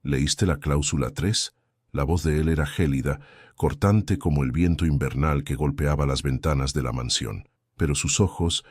¿Leíste la cláusula 3? La voz de él era gélida, cortante como el viento invernal que golpeaba las ventanas de la mansión. Pero sus ojos,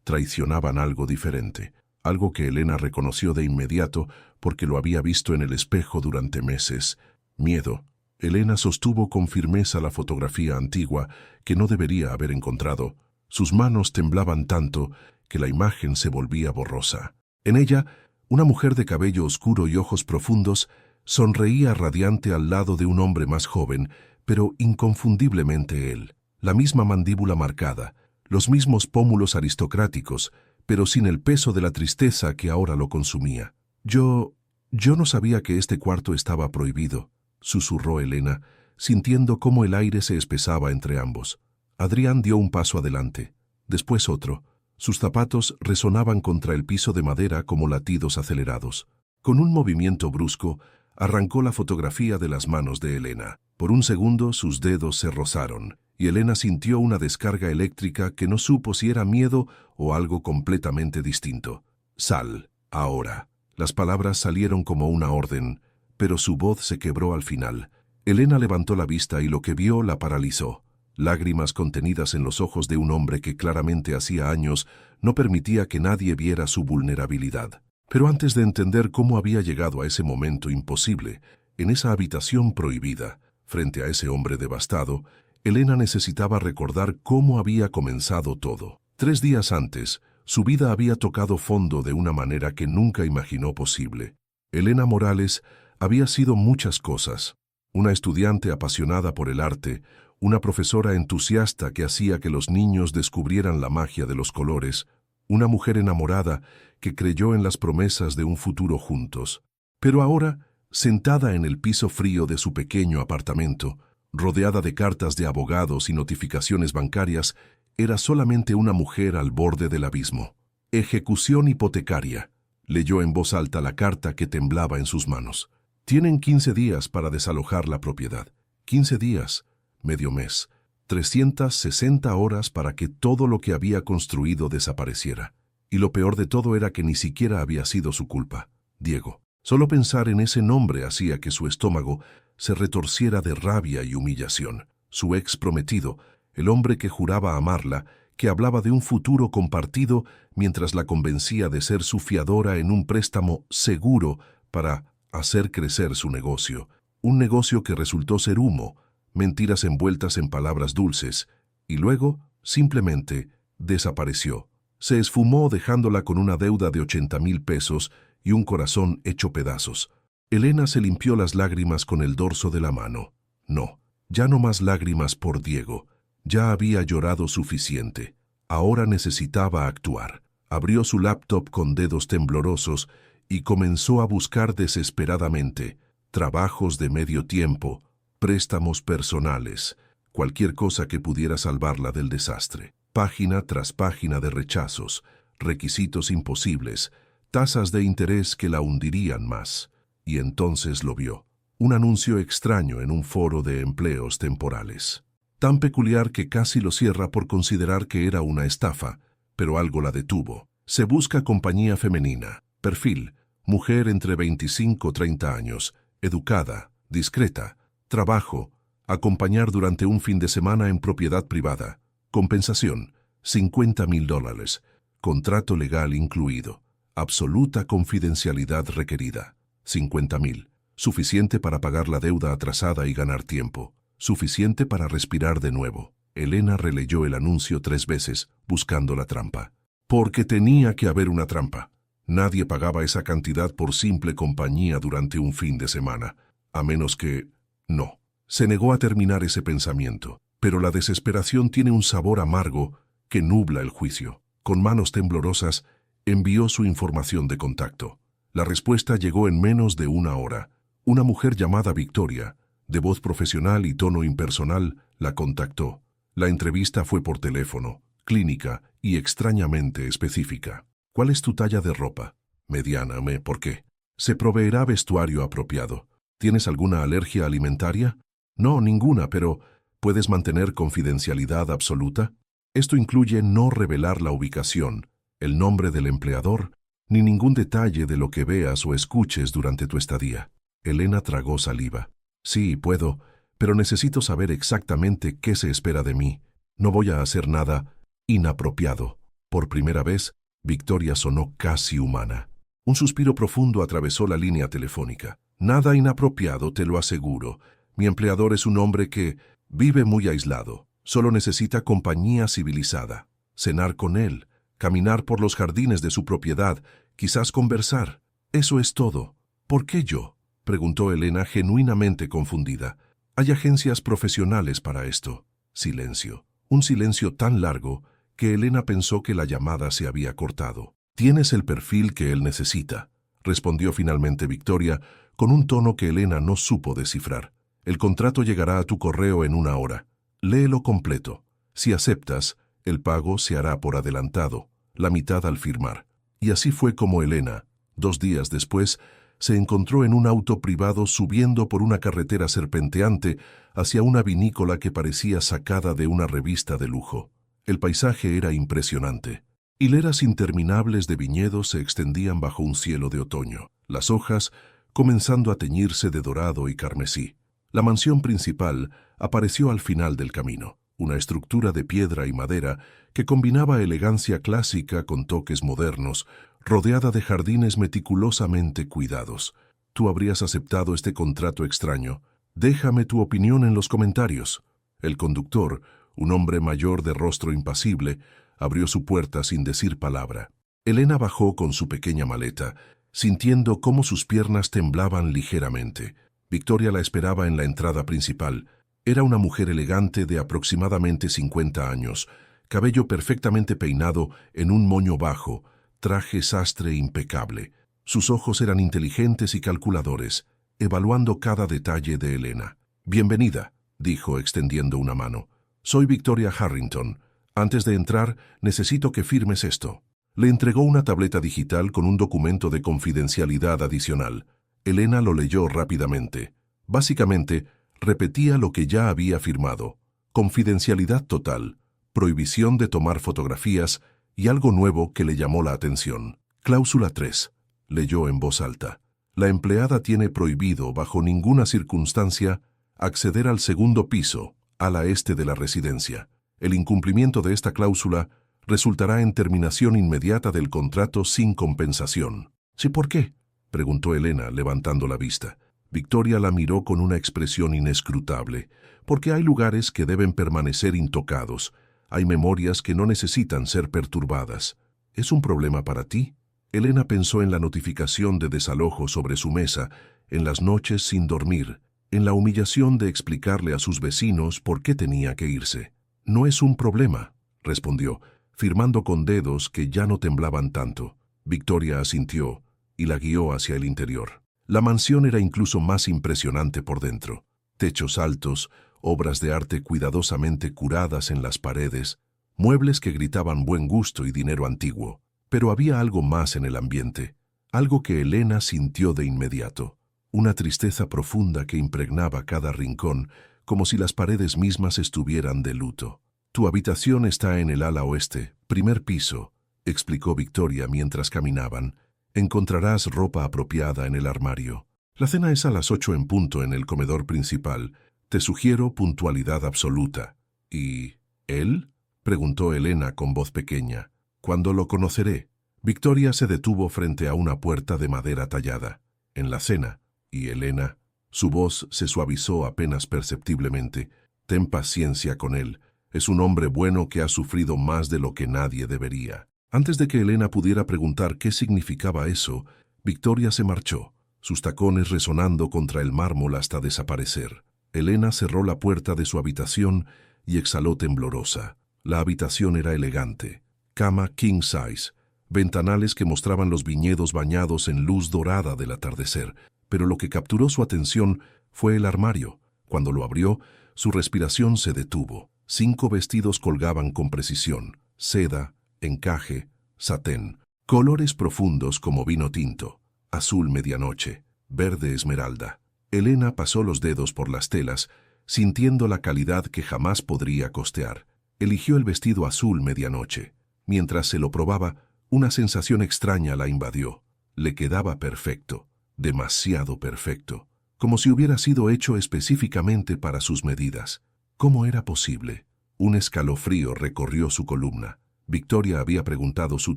traicionaban algo diferente, algo que Elena reconoció de inmediato porque lo había visto en el espejo durante meses. Miedo. Elena sostuvo con firmeza la fotografía antigua que no debería haber encontrado. Sus manos temblaban tanto que la imagen se volvía borrosa. En ella, una mujer de cabello oscuro y ojos profundos sonreía radiante al lado de un hombre más joven, pero inconfundiblemente él. La misma mandíbula marcada, los mismos pómulos aristocráticos, pero sin el peso de la tristeza que ahora lo consumía. Yo no sabía que este cuarto estaba prohibido, susurró Elena, sintiendo cómo el aire se espesaba entre ambos. Adrián dio un paso adelante, después otro. Sus zapatos resonaban contra el piso de madera como latidos acelerados. Con un movimiento brusco, arrancó la fotografía de las manos de Elena. Por un segundo sus dedos se rozaron, y Elena sintió una descarga eléctrica que no supo si era miedo o algo completamente distinto. «Sal, ahora». Las palabras salieron como una orden, pero su voz se quebró al final. Elena levantó la vista y lo que vio la paralizó. Lágrimas contenidas en los ojos de un hombre que claramente hacía años no permitía que nadie viera su vulnerabilidad. Pero antes de entender cómo había llegado a ese momento imposible, en esa habitación prohibida, frente a ese hombre devastado, Elena necesitaba recordar cómo había comenzado todo. 3 días antes, su vida había tocado fondo de una manera que nunca imaginó posible. Elena Morales había sido muchas cosas. Una estudiante apasionada por el arte, una profesora entusiasta que hacía que los niños descubrieran la magia de los colores, una mujer enamorada que creyó en las promesas de un futuro juntos. Pero ahora, sentada en el piso frío de su pequeño apartamento, rodeada de cartas de abogados y notificaciones bancarias, era solamente una mujer al borde del abismo. «Ejecución hipotecaria», leyó en voz alta la carta que temblaba en sus manos. «Tienen 15 días para desalojar la propiedad. 15 días, medio mes, 360 horas para que todo lo que había construido desapareciera. Y lo peor de todo era que ni siquiera había sido su culpa. Diego. Solo pensar en ese nombre hacía que su estómago se retorciera de rabia y humillación. Su ex prometido, el hombre que juraba amarla, que hablaba de un futuro compartido mientras la convencía de ser su fiadora en un préstamo seguro para hacer crecer su negocio. Un negocio que resultó ser humo, mentiras envueltas en palabras dulces, y luego, simplemente, desapareció. Se esfumó dejándola con una deuda de 80,000 pesos y un corazón hecho pedazos. Elena se limpió las lágrimas con el dorso de la mano. No, ya no más lágrimas por Diego. Ya había llorado suficiente. Ahora necesitaba actuar. Abrió su laptop con dedos temblorosos y comenzó a buscar desesperadamente trabajos de medio tiempo, préstamos personales, cualquier cosa que pudiera salvarla del desastre. Página tras página de rechazos, requisitos imposibles, tasas de interés que la hundirían más. Y entonces lo vio. Un anuncio extraño en un foro de empleos temporales. Tan peculiar que casi lo cierra por considerar que era una estafa, pero algo la detuvo. Se busca compañía femenina. Perfil: mujer entre 25 y 30 años, educada, discreta. Trabajo: acompañar durante un fin de semana en propiedad privada. Compensación: $50,000. Contrato legal incluido. Absoluta confidencialidad requerida. 50,000. Suficiente para pagar la deuda atrasada y ganar tiempo. Suficiente para respirar de nuevo. Elena releyó el anuncio 3 veces, buscando la trampa. Porque tenía que haber una trampa. Nadie pagaba esa cantidad por simple compañía durante un fin de semana. A menos que... No. Se negó a terminar ese pensamiento. Pero la desesperación tiene un sabor amargo que nubla el juicio. Con manos temblorosas, envió su información de contacto. La respuesta llegó en menos de 1 hora. Una mujer llamada Victoria, de voz profesional y tono impersonal, la contactó. La entrevista fue por teléfono, clínica y extrañamente específica. ¿Cuál es tu talla de ropa? Mediana. ¿Por qué? Se proveerá vestuario apropiado. ¿Tienes alguna alergia alimentaria? No, ninguna, pero ¿puedes mantener confidencialidad absoluta? Esto incluye no revelar la ubicación, el nombre del empleador ni ningún detalle de lo que veas o escuches durante tu estadía. Elena tragó saliva. Sí, puedo, pero necesito saber exactamente qué se espera de mí. No voy a hacer nada inapropiado. Por primera vez, Victoria sonó casi humana. Un suspiro profundo atravesó la línea telefónica. Nada inapropiado, te lo aseguro. Mi empleador es un hombre que vive muy aislado. Solo necesita compañía civilizada. Cenar con él, caminar por los jardines de su propiedad, quizás conversar. Eso es todo. ¿Por qué yo?, preguntó Elena genuinamente confundida. Hay agencias profesionales para esto. Silencio. Un silencio tan largo que Elena pensó que la llamada se había cortado. Tienes el perfil que él necesita, respondió finalmente Victoria con un tono que Elena no supo descifrar. El contrato llegará a tu correo en 1 hora. Léelo completo. Si aceptas, el pago se hará por adelantado, la mitad al firmar. Y así fue como Elena, 2 días después, se encontró en un auto privado subiendo por una carretera serpenteante hacia una vinícola que parecía sacada de una revista de lujo. El paisaje era impresionante. Hileras interminables de viñedos se extendían bajo un cielo de otoño, las hojas comenzando a teñirse de dorado y carmesí. La mansión principal apareció al final del camino, una estructura de piedra y madera que combinaba elegancia clásica con toques modernos, rodeada de jardines meticulosamente cuidados. ¿Tú habrías aceptado este contrato extraño? Déjame tu opinión en los comentarios. El conductor, un hombre mayor de rostro impasible, abrió su puerta sin decir palabra. Elena bajó con su pequeña maleta, sintiendo cómo sus piernas temblaban ligeramente. Victoria la esperaba en la entrada principal. Era una mujer elegante de aproximadamente 50 años, cabello perfectamente peinado en un moño bajo, traje sastre impecable. Sus ojos eran inteligentes y calculadores, evaluando cada detalle de Elena. «Bienvenida», dijo extendiendo una mano. «Soy Victoria Harrington. Antes de entrar, necesito que firmes esto». Le entregó una tableta digital con un documento de confidencialidad adicional. Elena lo leyó rápidamente. Básicamente, repetía lo que ya había firmado. Confidencialidad total, prohibición de tomar fotografías y algo nuevo que le llamó la atención. Cláusula 3. Leyó en voz alta. La empleada tiene prohibido, bajo ninguna circunstancia, acceder al segundo piso, ala este de la residencia. El incumplimiento de esta cláusula resultará en terminación inmediata del contrato sin compensación. ¿Sí por qué?, preguntó Elena, levantando la vista. Victoria la miró con una expresión inescrutable. Porque hay lugares que deben permanecer intocados. Hay memorias que no necesitan ser perturbadas. ¿Es un problema para ti? Elena pensó en la notificación de desalojo sobre su mesa, en las noches sin dormir, en la humillación de explicarle a sus vecinos por qué tenía que irse. «No es un problema», respondió, firmando con dedos que ya no temblaban tanto. Victoria asintió y la guió hacia el interior. La mansión era incluso más impresionante por dentro. Techos altos, obras de arte cuidadosamente curadas en las paredes, muebles que gritaban buen gusto y dinero antiguo. Pero había algo más en el ambiente, algo que Elena sintió de inmediato. Una tristeza profunda que impregnaba cada rincón, como si las paredes mismas estuvieran de luto. «Tu habitación está en el ala oeste, primer piso», explicó Victoria mientras caminaban. «Encontrarás ropa apropiada en el armario. La cena es a las 8 en punto en el comedor principal. Te sugiero puntualidad absoluta». «¿Y él?», preguntó Elena con voz pequeña. «¿Cuándo lo conoceré?». Victoria se detuvo frente a una puerta de madera tallada. «En la cena. ¿Y Elena?». Su voz se suavizó apenas perceptiblemente. «Ten paciencia con él. Es un hombre bueno que ha sufrido más de lo que nadie debería». Antes de que Elena pudiera preguntar qué significaba eso, Victoria se marchó, sus tacones resonando contra el mármol hasta desaparecer. Elena cerró la puerta de su habitación y exhaló temblorosa. La habitación era elegante. Cama king size, ventanales que mostraban los viñedos bañados en luz dorada del atardecer. Pero lo que capturó su atención fue el armario. Cuando lo abrió, su respiración se detuvo. 5 vestidos colgaban con precisión: seda, encaje, satén, colores profundos como vino tinto, azul medianoche, verde esmeralda. Elena pasó los dedos por las telas, sintiendo la calidad que jamás podría costear. Eligió el vestido azul medianoche. Mientras se lo probaba, Una sensación extraña la invadió. Le quedaba perfecto, demasiado perfecto, como si hubiera sido hecho específicamente para sus medidas. ¿Cómo era posible? Un escalofrío recorrió su columna. Victoria había preguntado su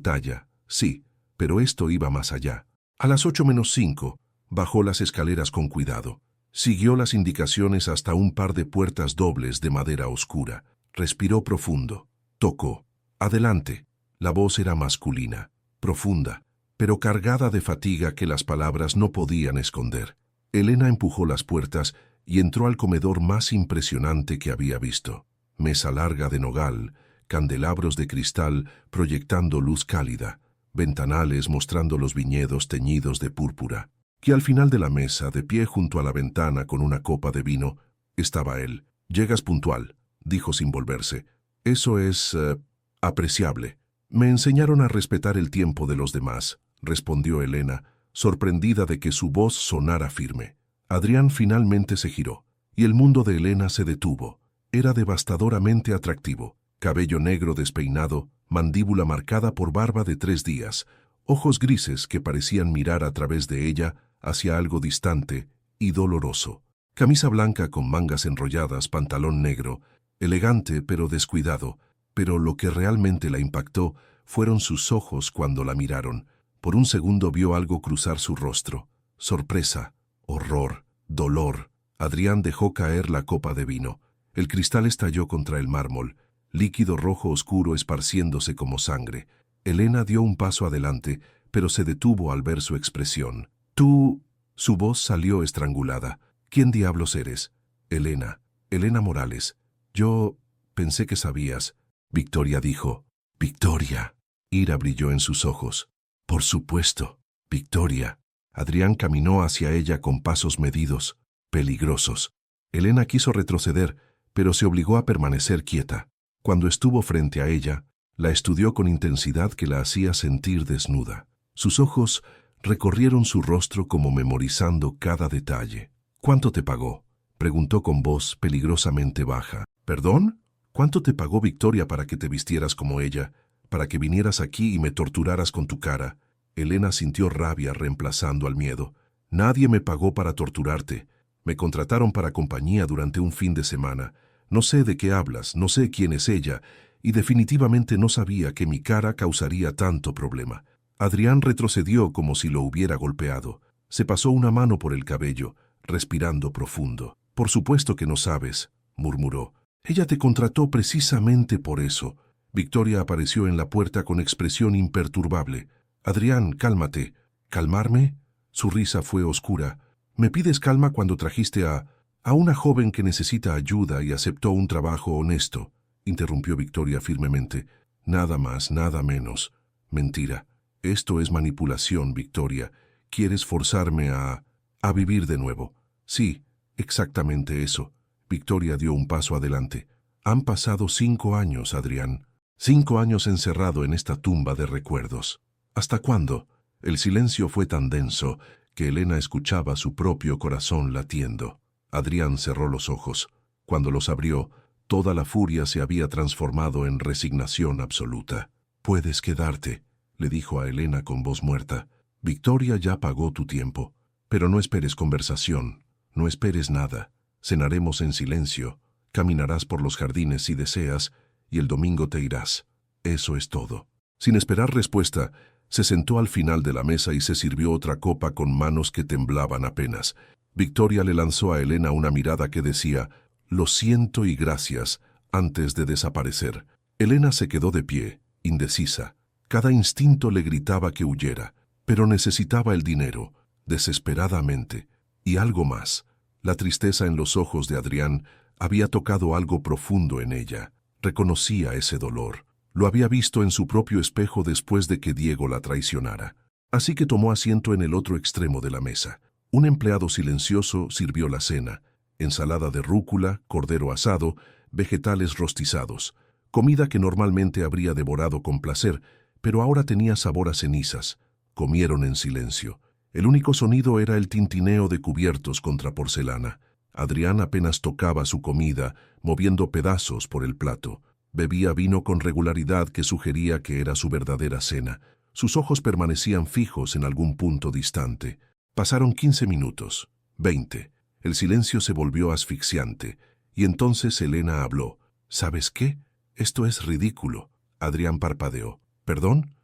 talla. Sí, pero esto iba más allá. A las 8:05, bajó las escaleras con cuidado. Siguió las indicaciones hasta un par de puertas dobles de madera oscura. Respiró profundo. Tocó. Adelante. La voz era masculina, profunda, pero cargada de fatiga que las palabras no podían esconder. Elena empujó las puertas y entró al comedor más impresionante que había visto. Mesa larga de nogal, candelabros de cristal proyectando luz cálida, ventanales mostrando los viñedos teñidos de púrpura. Y al final de la mesa, de pie junto a la ventana con una copa de vino, estaba él. «Llegas puntual», dijo sin volverse. «Eso es apreciable». «Me enseñaron a respetar el tiempo de los demás», respondió Elena, sorprendida de que su voz sonara firme. Adrián finalmente se giró, y el mundo de Elena se detuvo. Era devastadoramente atractivo. Cabello negro despeinado, mandíbula marcada por barba de 3 días, ojos grises que parecían mirar a través de ella hacia algo distante y doloroso. Camisa blanca con mangas enrolladas, pantalón negro, elegante pero descuidado, pero lo que realmente la impactó fueron sus ojos cuando la miraron. Por un segundo vio algo cruzar su rostro. Sorpresa, horror, dolor. Adrián dejó caer la copa de vino. El cristal estalló contra el mármol, líquido rojo oscuro esparciéndose como sangre. Elena dio un paso adelante, pero se detuvo al ver su expresión. «Tú...» Su voz salió estrangulada. «¿Quién diablos eres?» «Elena. Elena Morales. Yo pensé que sabías». Victoria dijo. «Victoria». Ira brilló en sus ojos. «Por supuesto, Victoria». Adrián caminó hacia ella con pasos medidos, peligrosos. Elena quiso retroceder, pero se obligó a permanecer quieta. Cuando estuvo frente a ella, la estudió con intensidad que la hacía sentir desnuda. Sus ojos recorrieron su rostro como memorizando cada detalle. «¿Cuánto te pagó?», preguntó con voz peligrosamente baja. «¿Perdón? ¿Cuánto te pagó Victoria para que te vistieras como ella, para que vinieras aquí y me torturaras con tu cara?» Elena sintió rabia reemplazando al miedo. «Nadie me pagó para torturarte. Me contrataron para compañía durante un fin de semana. No sé de qué hablas, no sé quién es ella, y definitivamente no sabía que mi cara causaría tanto problema». Adrián retrocedió como si lo hubiera golpeado. Se pasó una mano por el cabello, respirando profundo. «Por supuesto que no sabes», murmuró. «Ella te contrató precisamente por eso». Victoria apareció en la puerta con expresión imperturbable. «Adrián, cálmate». «¿Calmarme?» Su risa fue oscura. «¿Me pides calma cuando trajiste a una joven que necesita ayuda y aceptó un trabajo honesto?», interrumpió Victoria firmemente. «Nada más, nada menos». «Mentira. Esto es manipulación, Victoria. Quieres forzarme a vivir de nuevo». «Sí, exactamente eso». Victoria dio un paso adelante. «Han pasado 5 años, Adrián. 5 años encerrado en esta tumba de recuerdos». «¿Hasta cuándo?». El silencio fue tan denso que Elena escuchaba su propio corazón latiendo. Adrián cerró los ojos. Cuando los abrió, toda la furia se había transformado en resignación absoluta. «Puedes quedarte», le dijo a Elena con voz muerta. «Victoria ya pagó tu tiempo. Pero no esperes conversación, no esperes nada. Cenaremos en silencio, caminarás por los jardines si deseas, y el domingo te irás. Eso es todo». Sin esperar respuesta, se sentó al final de la mesa y se sirvió otra copa con manos que temblaban apenas. Victoria le lanzó a Elena una mirada que decía, «Lo siento y gracias», antes de desaparecer. Elena se quedó de pie, indecisa. Cada instinto le gritaba que huyera, pero necesitaba el dinero, desesperadamente. Y algo más. La tristeza en los ojos de Adrián había tocado algo profundo en ella. Reconocía ese dolor. Lo había visto en su propio espejo después de que Diego la traicionara. Así que tomó asiento en el otro extremo de la mesa. Un empleado silencioso sirvió la cena. Ensalada de rúcula, cordero asado, vegetales rostizados. Comida que normalmente habría devorado con placer, pero ahora tenía sabor a cenizas. Comieron en silencio. El único sonido era el tintineo de cubiertos contra porcelana. Adrián apenas tocaba su comida, moviendo pedazos por el plato. Bebía vino con regularidad que sugería que era su verdadera cena. Sus ojos permanecían fijos en algún punto distante. Pasaron 15 minutos, 20. El silencio se volvió asfixiante, y entonces Elena habló. ¿Sabes qué? Esto es ridículo. Adrián parpadeó. ¿Perdón?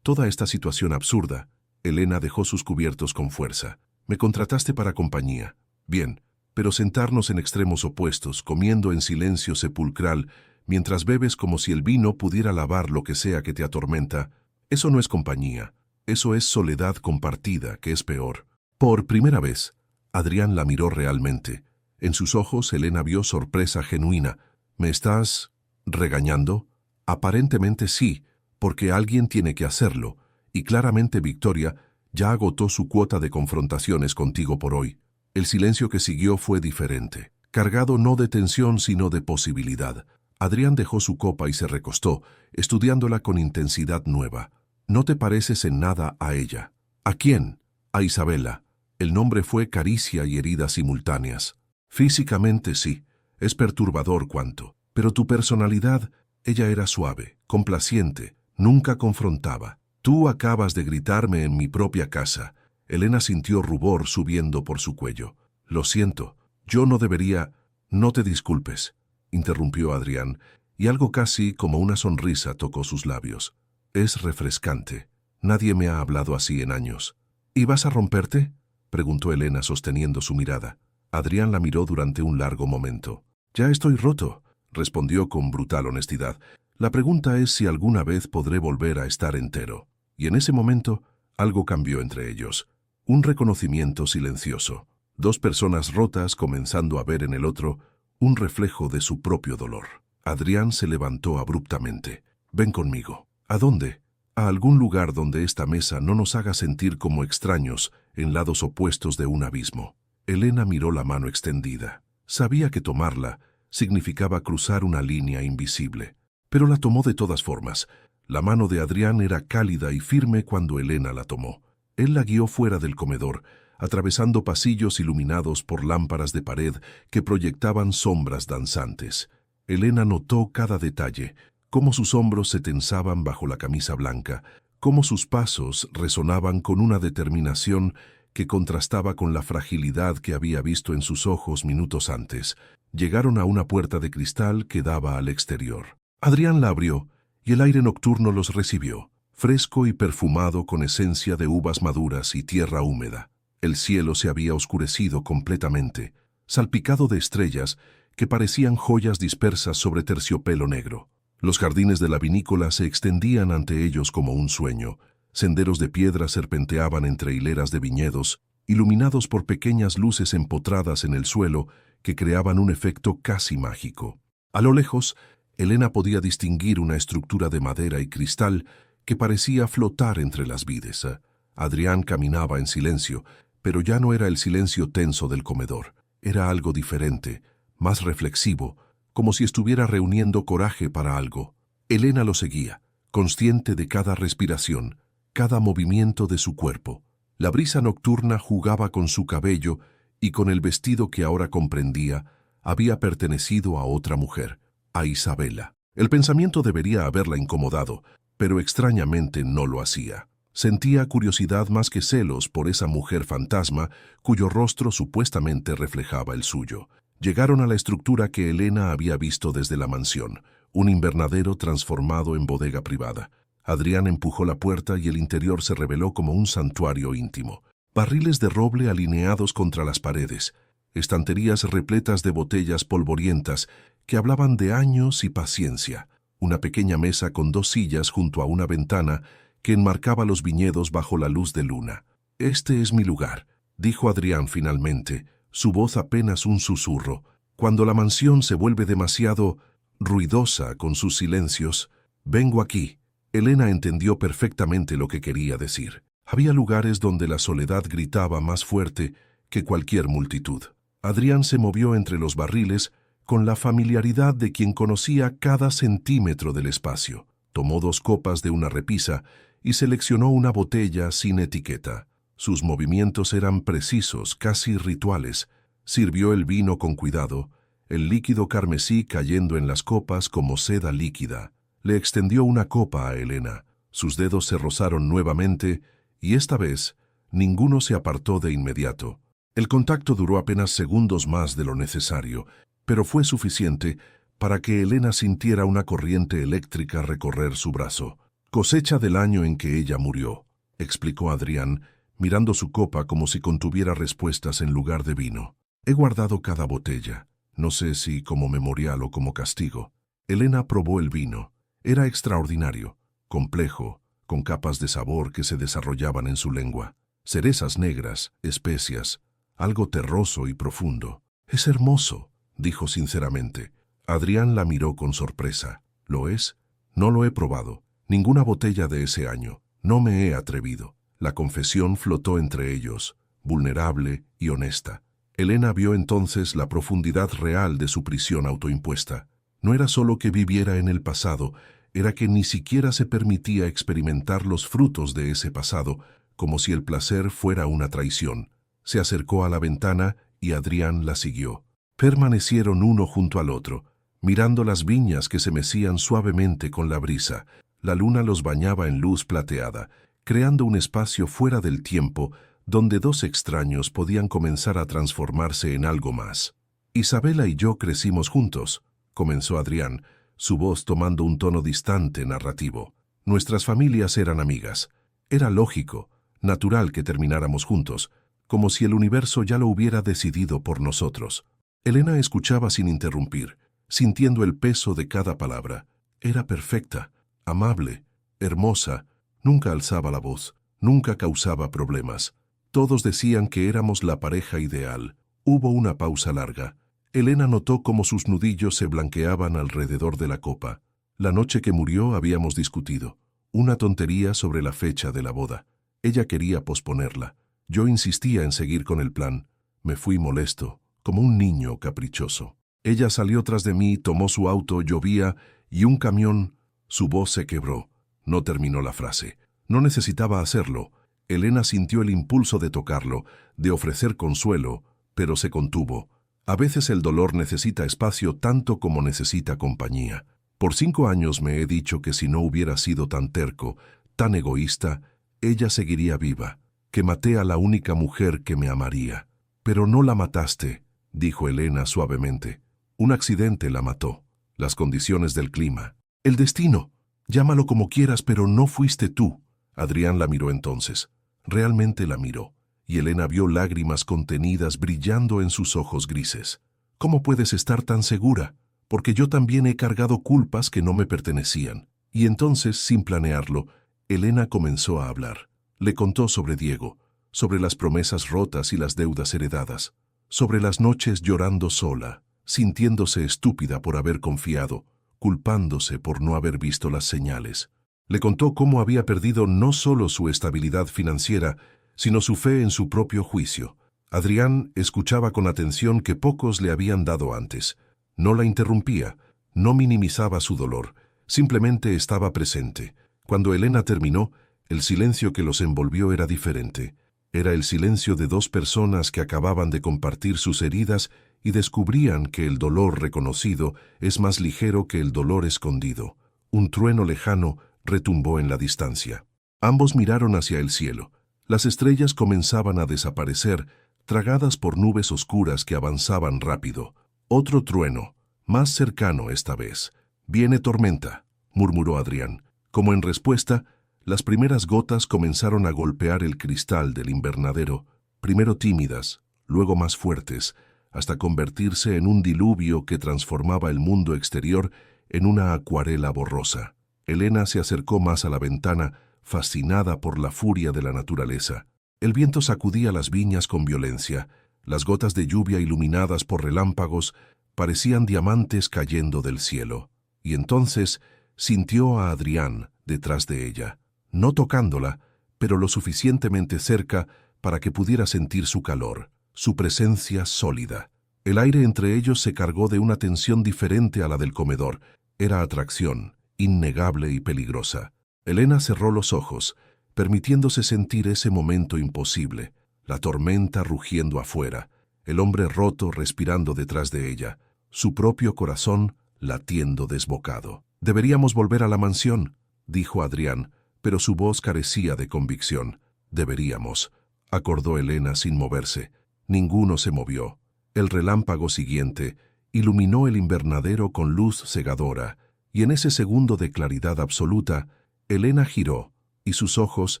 Toda esta situación absurda. Elena dejó sus cubiertos con fuerza. Me contrataste para compañía. Bien, pero sentarnos en extremos opuestos, comiendo en silencio sepulcral, mientras bebes como si el vino pudiera lavar lo que sea que te atormenta, eso no es compañía. Eso es soledad compartida, que es peor. Por primera vez, Adrián la miró realmente. En sus ojos, Elena vio sorpresa genuina. ¿Me estás regañando? Aparentemente sí, porque alguien tiene que hacerlo, y claramente Victoria ya agotó su cuota de confrontaciones contigo por hoy. El silencio que siguió fue diferente, cargado no de tensión sino de posibilidad. Adrián dejó su copa y se recostó, estudiándola con intensidad nueva. No te pareces en nada a ella. ¿A quién? A Isabela. El nombre fue caricia y herida simultáneas. Físicamente sí, es perturbador cuanto, pero tu personalidad, ella era suave, complaciente, nunca confrontaba. Tú acabas de gritarme en mi propia casa. Elena sintió rubor subiendo por su cuello. Lo siento, yo no debería... No te disculpes, interrumpió Adrián, y algo casi como una sonrisa tocó sus labios. Es refrescante. Nadie me ha hablado así en años. ¿Y vas a romperte? Preguntó Elena sosteniendo su mirada. Adrián la miró durante un largo momento. Ya estoy roto, respondió con brutal honestidad. La pregunta es si alguna vez podré volver a estar entero. Y en ese momento, algo cambió entre ellos. Un reconocimiento silencioso. Dos personas rotas comenzando a ver en el otro un reflejo de su propio dolor. Adrián se levantó abruptamente. Ven conmigo. ¿A dónde? A algún lugar donde esta mesa no nos haga sentir como extraños en lados opuestos de un abismo. Elena miró la mano extendida. Sabía que tomarla significaba cruzar una línea invisible, pero la tomó de todas formas. La mano de Adrián era cálida y firme cuando Elena la tomó. Él la guió fuera del comedor, atravesando pasillos iluminados por lámparas de pared que proyectaban sombras danzantes. Elena notó cada detalle, cómo sus hombros se tensaban bajo la camisa blanca, cómo sus pasos resonaban con una determinación que contrastaba con la fragilidad que había visto en sus ojos minutos antes. Llegaron a una puerta de cristal que daba al exterior. Adrián la abrió, y el aire nocturno los recibió, fresco y perfumado con esencia de uvas maduras y tierra húmeda. El cielo se había oscurecido completamente, salpicado de estrellas que parecían joyas dispersas sobre terciopelo negro. Los jardines de la vinícola se extendían ante ellos como un sueño. Senderos de piedra serpenteaban entre hileras de viñedos, iluminados por pequeñas luces empotradas en el suelo que creaban un efecto casi mágico. A lo lejos, Elena podía distinguir una estructura de madera y cristal que parecía flotar entre las vides. Adrián caminaba en silencio, pero ya no era el silencio tenso del comedor. Era algo diferente, más reflexivo, como si estuviera reuniendo coraje para algo. Elena lo seguía, consciente de cada respiración, cada movimiento de su cuerpo. La brisa nocturna jugaba con su cabello y con el vestido que ahora comprendía había pertenecido a otra mujer, a Isabela. El pensamiento debería haberla incomodado, pero extrañamente no lo hacía. Sentía curiosidad más que celos por esa mujer fantasma cuyo rostro supuestamente reflejaba el suyo. Llegaron a la estructura que Elena había visto desde la mansión, un invernadero transformado en bodega privada. Adrián empujó la puerta y el interior se reveló como un santuario íntimo. Barriles de roble alineados contra las paredes, estanterías repletas de botellas polvorientas que hablaban de años y paciencia, una pequeña mesa con dos sillas junto a una ventana que enmarcaba los viñedos bajo la luz de luna. «Este es mi lugar», dijo Adrián finalmente, su voz apenas un susurro. Cuando la mansión se vuelve demasiado ruidosa con sus silencios, «Vengo aquí». Elena entendió perfectamente lo que quería decir. Había lugares donde la soledad gritaba más fuerte que cualquier multitud. Adrián se movió entre los barriles con la familiaridad de quien conocía cada centímetro del espacio. Tomó dos copas de una repisa y seleccionó una botella sin etiqueta. Sus movimientos eran precisos, casi rituales. Sirvió el vino con cuidado, el líquido carmesí cayendo en las copas como seda líquida. Le extendió una copa a Elena, Sus dedos se rozaron nuevamente y esta vez ninguno se apartó de inmediato. El contacto duró apenas segundos más de lo necesario, pero fue suficiente para que Elena sintiera una corriente eléctrica recorrer su brazo. «Cosecha del año en que ella murió», explicó Adrián, mirando su copa como si contuviera respuestas en lugar de vino. «He guardado cada botella, no sé si como memorial o como castigo». Elena probó el vino. Era extraordinario, complejo, con capas de sabor que se desarrollaban en su lengua. Cerezas negras, especias, algo terroso y profundo. «Es hermoso», dijo sinceramente. Adrián la miró con sorpresa. «¿Lo es? No lo he probado. Ninguna botella de ese año. No me he atrevido». La confesión flotó entre ellos, vulnerable y honesta. Elena vio entonces la profundidad real de su prisión autoimpuesta. No era solo que viviera en el pasado, era que ni siquiera se permitía experimentar los frutos de ese pasado, como si el placer fuera una traición. Se acercó a la ventana y Adrián la siguió. Permanecieron uno junto al otro, mirando las viñas que se mecían suavemente con la brisa. La luna los bañaba en luz plateada, creando un espacio fuera del tiempo donde dos extraños podían comenzar a transformarse en algo más. «Isabela y yo crecimos juntos», comenzó Adrián, su voz tomando un tono distante, narrativo. «Nuestras familias eran amigas. Era lógico, natural que termináramos juntos, como si el universo ya lo hubiera decidido por nosotros». Elena escuchaba sin interrumpir, sintiendo el peso de cada palabra. Era perfecta, amable, hermosa, nunca alzaba la voz, nunca causaba problemas. Todos decían que éramos la pareja ideal. Hubo una pausa larga. Elena notó cómo sus nudillos se blanqueaban alrededor de la copa. La noche que murió habíamos discutido. Una tontería sobre la fecha de la boda. Ella quería posponerla. Yo insistía en seguir con el plan. Me fui molesto, como un niño caprichoso. Ella salió tras de mí, tomó su auto, llovía, y un camión... Su voz se quebró. No terminó la frase. No necesitaba hacerlo. Elena sintió el impulso de tocarlo, de ofrecer consuelo, pero se contuvo. A veces el dolor necesita espacio tanto como necesita compañía. Por 5 años me he dicho que si no hubiera sido tan terco, tan egoísta, ella seguiría viva, que maté a la única mujer que me amaría. «Pero no la mataste», dijo Elena suavemente. «Un accidente la mató. Las condiciones del clima. El destino. Llámalo como quieras, pero no fuiste tú». Adrián la miró entonces. Realmente la miró, y Elena vio lágrimas contenidas brillando en sus ojos grises. «¿Cómo puedes estar tan segura? Porque yo también he cargado culpas que no me pertenecían». Y entonces, sin planearlo, Elena comenzó a hablar. Le contó sobre Diego, sobre las promesas rotas y las deudas heredadas, sobre las noches llorando sola, sintiéndose estúpida por haber confiado, culpándose por no haber visto las señales. Le contó cómo había perdido no solo su estabilidad financiera, sino su fe en su propio juicio. Adrián escuchaba con atención que pocos le habían dado antes. No la interrumpía, no minimizaba su dolor, simplemente estaba presente. Cuando Elena terminó, el silencio que los envolvió era diferente. Era el silencio de dos personas que acababan de compartir sus heridas y descubrían que el dolor reconocido es más ligero que el dolor escondido. Un trueno lejano retumbó en la distancia. Ambos miraron hacia el cielo. Las estrellas comenzaban a desaparecer, tragadas por nubes oscuras que avanzaban rápido. Otro trueno, más cercano esta vez. «Viene tormenta», murmuró Adrián. Como en respuesta, las primeras gotas comenzaron a golpear el cristal del invernadero, primero tímidas, luego más fuertes, hasta convertirse en un diluvio que transformaba el mundo exterior en una acuarela borrosa. Elena se acercó más a la ventana, fascinada por la furia de la naturaleza. El viento sacudía las viñas con violencia. Las gotas de lluvia iluminadas por relámpagos parecían diamantes cayendo del cielo. Y entonces sintió a Adrián detrás de ella, no tocándola, pero lo suficientemente cerca para que pudiera sentir su calor, su presencia sólida. El aire entre ellos se cargó de una tensión diferente a la del comedor. Era atracción, innegable y peligrosa. Elena cerró los ojos, permitiéndose sentir ese momento imposible, la tormenta rugiendo afuera, el hombre roto respirando detrás de ella, su propio corazón latiendo desbocado. «Deberíamos volver a la mansión», dijo Adrián, pero su voz carecía de convicción. «Deberíamos», acordó Elena sin moverse. Ninguno se movió. El relámpago siguiente iluminó el invernadero con luz cegadora, y en ese segundo de claridad absoluta, Elena giró, y sus ojos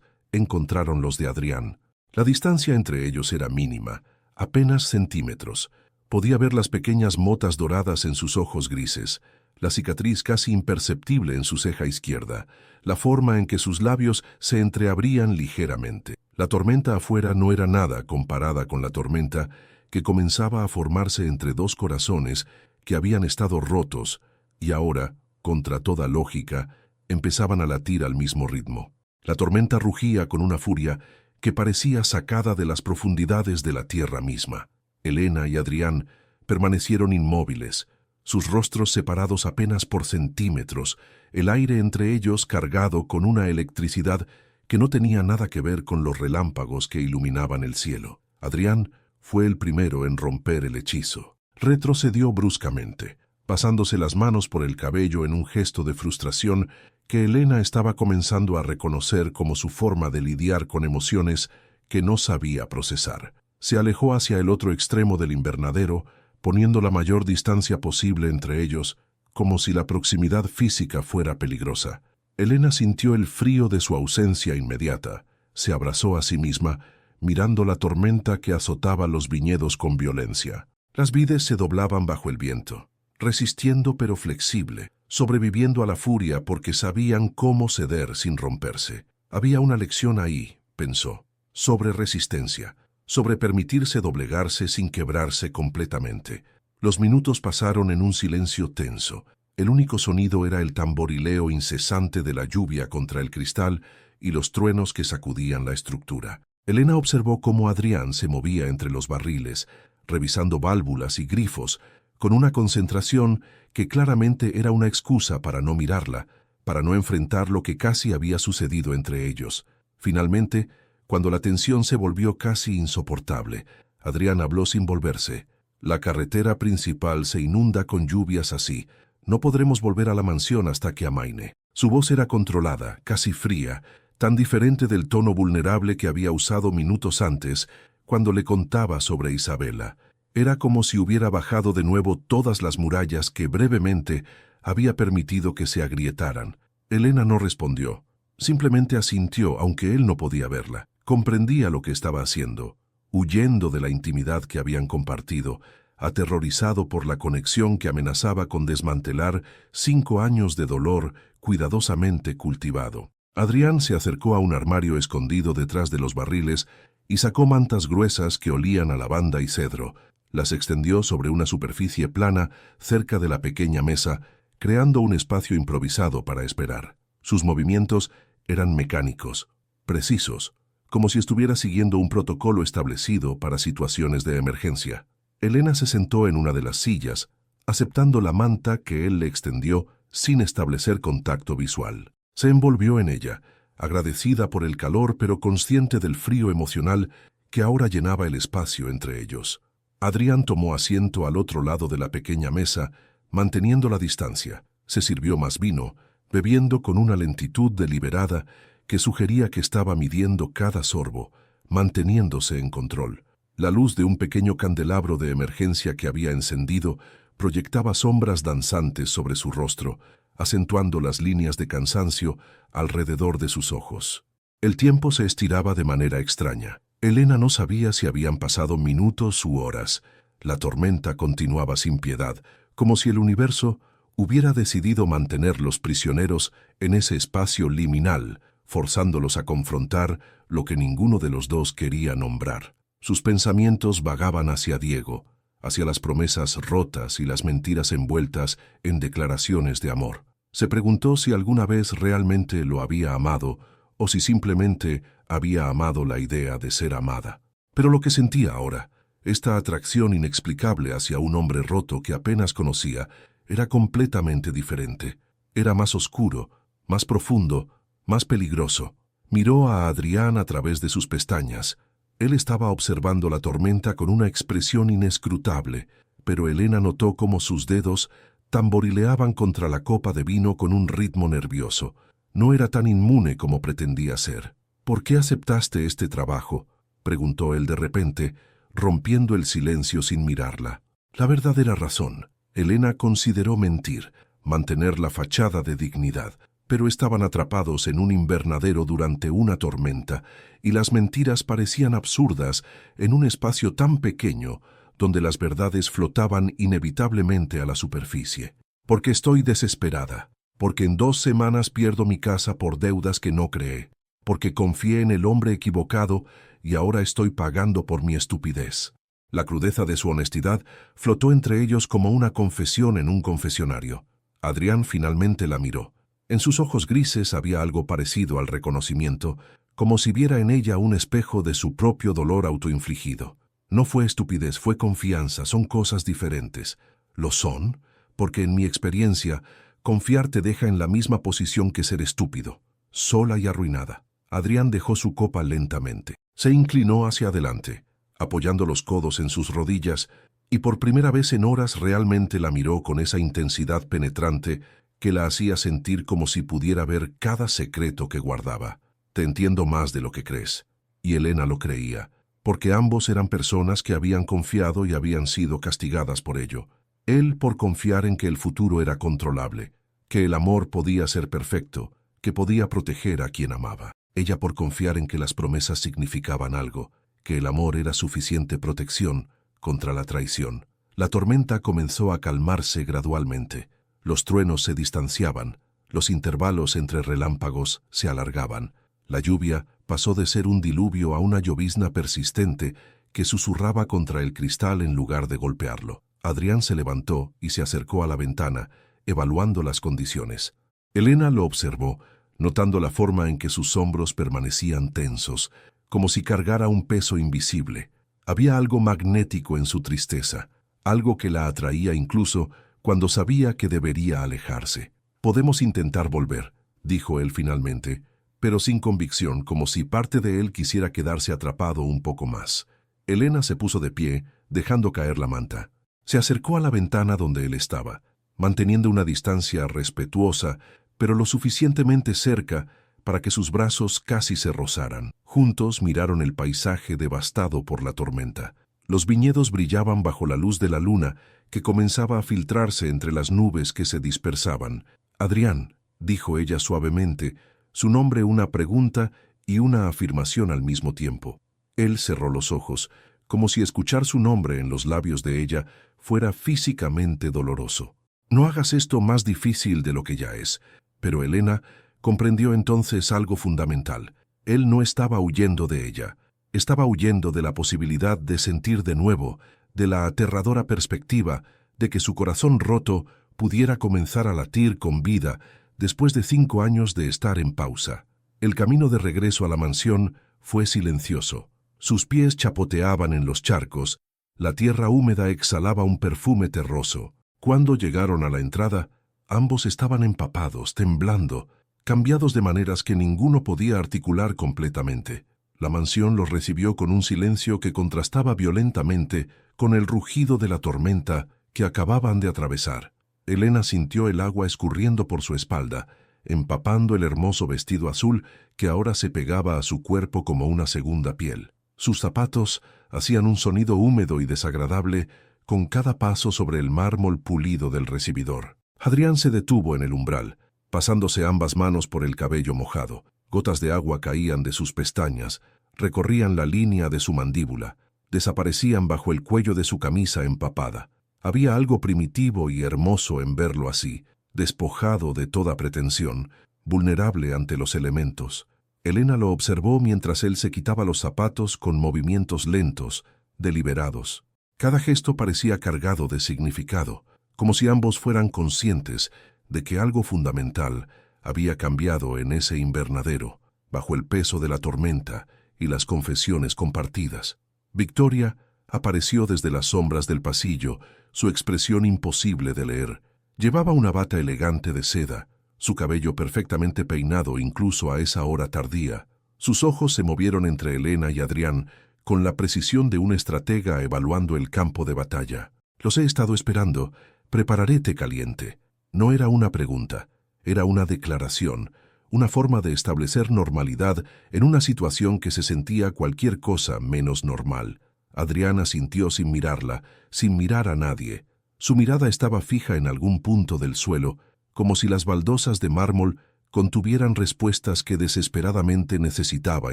encontraron los de Adrián. La distancia entre ellos era mínima, apenas centímetros. Podía ver las pequeñas motas doradas en sus ojos grises, la cicatriz casi imperceptible en su ceja izquierda, la forma en que sus labios se entreabrían ligeramente. La tormenta afuera no era nada comparada con la tormenta que comenzaba a formarse entre dos corazones que habían estado rotos y ahora, contra toda lógica, empezaban a latir al mismo ritmo. La tormenta rugía con una furia que parecía sacada de las profundidades de la tierra misma. Elena y Adrián permanecieron inmóviles, sus rostros separados apenas por centímetros, el aire entre ellos cargado con una electricidad que no tenía nada que ver con los relámpagos que iluminaban el cielo. Adrián fue el primero en romper el hechizo. Retrocedió bruscamente, pasándose las manos por el cabello en un gesto de frustración que Elena estaba comenzando a reconocer como su forma de lidiar con emociones que no sabía procesar. Se alejó hacia el otro extremo del invernadero, poniendo la mayor distancia posible entre ellos, como si la proximidad física fuera peligrosa. Elena sintió el frío de su ausencia inmediata, se abrazó a sí misma, mirando la tormenta que azotaba los viñedos con violencia. Las vides se doblaban bajo el viento, resistiendo pero flexible, sobreviviendo a la furia porque sabían cómo ceder sin romperse. Había una lección ahí, pensó, sobre resistencia, sobre permitirse doblegarse sin quebrarse completamente. Los minutos pasaron en un silencio tenso. El único sonido era el tamborileo incesante de la lluvia contra el cristal y los truenos que sacudían la estructura. Elena observó cómo Adrián se movía entre los barriles, revisando válvulas y grifos, con una concentración que claramente era una excusa para no mirarla, para no enfrentar lo que casi había sucedido entre ellos. Finalmente, cuando la tensión se volvió casi insoportable, Adrián habló sin volverse. «La carretera principal se inunda con lluvias así. No podremos volver a la mansión hasta que amaine». Su voz era controlada, casi fría, tan diferente del tono vulnerable que había usado minutos antes, cuando le contaba sobre Isabela. Era como si hubiera bajado de nuevo todas las murallas que brevemente había permitido que se agrietaran. Elena no respondió. Simplemente asintió, aunque él no podía verla. Comprendía lo que estaba haciendo, huyendo de la intimidad que habían compartido, aterrorizado por la conexión que amenazaba con desmantelar 5 años de dolor cuidadosamente cultivado. Adrián se acercó a un armario escondido detrás de los barriles y sacó mantas gruesas que olían a lavanda y cedro. Las extendió sobre una superficie plana cerca de la pequeña mesa, creando un espacio improvisado para esperar. Sus movimientos eran mecánicos, precisos, como si estuviera siguiendo un protocolo establecido para situaciones de emergencia. Elena se sentó en una de las sillas, aceptando la manta que él le extendió sin establecer contacto visual. Se envolvió en ella, agradecida por el calor pero consciente del frío emocional que ahora llenaba el espacio entre ellos. Adrián tomó asiento al otro lado de la pequeña mesa, manteniendo la distancia. Se sirvió más vino, bebiendo con una lentitud deliberada que sugería que estaba midiendo cada sorbo, manteniéndose en control. La luz de un pequeño candelabro de emergencia que había encendido proyectaba sombras danzantes sobre su rostro, acentuando las líneas de cansancio alrededor de sus ojos. El tiempo se estiraba de manera extraña. Elena no sabía si habían pasado minutos u horas. La tormenta continuaba sin piedad, como si el universo hubiera decidido mantenerlos prisioneros en ese espacio liminal, forzándolos a confrontar lo que ninguno de los dos quería nombrar. Sus pensamientos vagaban hacia Diego, hacia las promesas rotas y las mentiras envueltas en declaraciones de amor. Se preguntó si alguna vez realmente lo había amado o si simplemente había amado la idea de ser amada. Pero lo que sentía ahora, esta atracción inexplicable hacia un hombre roto que apenas conocía, era completamente diferente. Era más oscuro, más profundo, más peligroso. Miró a Adrián a través de sus pestañas. Él estaba observando la tormenta con una expresión inescrutable, pero Elena notó cómo sus dedos tamborileaban contra la copa de vino con un ritmo nervioso. No era tan inmune como pretendía ser. ¿Por qué aceptaste este trabajo?, preguntó él de repente, rompiendo el silencio sin mirarla. La verdadera razón. Elena consideró mentir, mantener la fachada de dignidad, pero estaban atrapados en un invernadero durante una tormenta, y las mentiras parecían absurdas en un espacio tan pequeño donde las verdades flotaban inevitablemente a la superficie. Porque estoy desesperada, porque en 2 semanas pierdo mi casa por deudas que no creé, porque confié en el hombre equivocado y ahora estoy pagando por mi estupidez. La crudeza de su honestidad flotó entre ellos como una confesión en un confesionario. Adrián finalmente la miró. En sus ojos grises había algo parecido al reconocimiento, como si viera en ella un espejo de su propio dolor autoinfligido. No fue estupidez, fue confianza, son cosas diferentes. ¿Lo son? Porque en mi experiencia, confiar te deja en la misma posición que ser estúpido, sola y arruinada. Adrián dejó su copa lentamente. Se inclinó hacia adelante, apoyando los codos en sus rodillas, y por primera vez en horas realmente la miró con esa intensidad penetrante que la hacía sentir como si pudiera ver cada secreto que guardaba. Te entiendo más de lo que crees. Y Elena lo creía, porque ambos eran personas que habían confiado y habían sido castigadas por ello. Él por confiar en que el futuro era controlable, que el amor podía ser perfecto, que podía proteger a quien amaba. Ella por confiar en que las promesas significaban algo, que el amor era suficiente protección contra la traición. La tormenta comenzó a calmarse gradualmente. Los truenos se distanciaban, los intervalos entre relámpagos se alargaban. La lluvia pasó de ser un diluvio a una llovizna persistente que susurraba contra el cristal en lugar de golpearlo. Adrián se levantó y se acercó a la ventana, evaluando las condiciones. Elena lo observó, notando la forma en que sus hombros permanecían tensos, como si cargara un peso invisible. Había algo magnético en su tristeza, algo que la atraía incluso cuando sabía que debería alejarse. «Podemos intentar volver», dijo él finalmente, pero sin convicción, como si parte de él quisiera quedarse atrapado un poco más. Elena se puso de pie, dejando caer la manta. Se acercó a la ventana donde él estaba, manteniendo una distancia respetuosa, pero lo suficientemente cerca para que sus brazos casi se rozaran. Juntos miraron el paisaje devastado por la tormenta. Los viñedos brillaban bajo la luz de la luna, que comenzaba a filtrarse entre las nubes que se dispersaban. «Adrián», dijo ella suavemente, su nombre una pregunta y una afirmación al mismo tiempo. Él cerró los ojos, como si escuchar su nombre en los labios de ella fuera físicamente doloroso. «No hagas esto más difícil de lo que ya es». Pero Elena comprendió entonces algo fundamental. Él no estaba huyendo de ella. Estaba huyendo de la posibilidad de sentir de nuevo, de la aterradora perspectiva de que su corazón roto pudiera comenzar a latir con vida después de 5 años de estar en pausa. El camino de regreso a la mansión fue silencioso. Sus pies chapoteaban en los charcos, la tierra húmeda exhalaba un perfume terroso. Cuando llegaron a la entrada, ambos estaban empapados, temblando, cambiados de maneras que ninguno podía articular completamente. La mansión los recibió con un silencio que contrastaba violentamente con el rugido de la tormenta que acababan de atravesar. Elena sintió el agua escurriendo por su espalda, empapando el hermoso vestido azul que ahora se pegaba a su cuerpo como una segunda piel. Sus zapatos hacían un sonido húmedo y desagradable con cada paso sobre el mármol pulido del recibidor. Adrián se detuvo en el umbral, pasándose ambas manos por el cabello mojado. Gotas de agua caían de sus pestañas, recorrían la línea de su mandíbula, desaparecían bajo el cuello de su camisa empapada. Había algo primitivo y hermoso en verlo así, despojado de toda pretensión, vulnerable ante los elementos. Elena lo observó mientras él se quitaba los zapatos con movimientos lentos, deliberados. Cada gesto parecía cargado de significado, como si ambos fueran conscientes de que algo fundamental había cambiado en ese invernadero, bajo el peso de la tormenta y las confesiones compartidas. Victoria apareció desde las sombras del pasillo, su expresión imposible de leer. Llevaba una bata elegante de seda, su cabello perfectamente peinado incluso a esa hora tardía. Sus ojos se movieron entre Elena y Adrián con la precisión de un estratega evaluando el campo de batalla. «Los he estado esperando. Prepararé té caliente». No era una pregunta, era una declaración, una forma de establecer normalidad en una situación que se sentía cualquier cosa menos normal. Adrián asintió sin mirarla, sin mirar a nadie. Su mirada estaba fija en algún punto del suelo, como si las baldosas de mármol contuvieran respuestas que desesperadamente necesitaba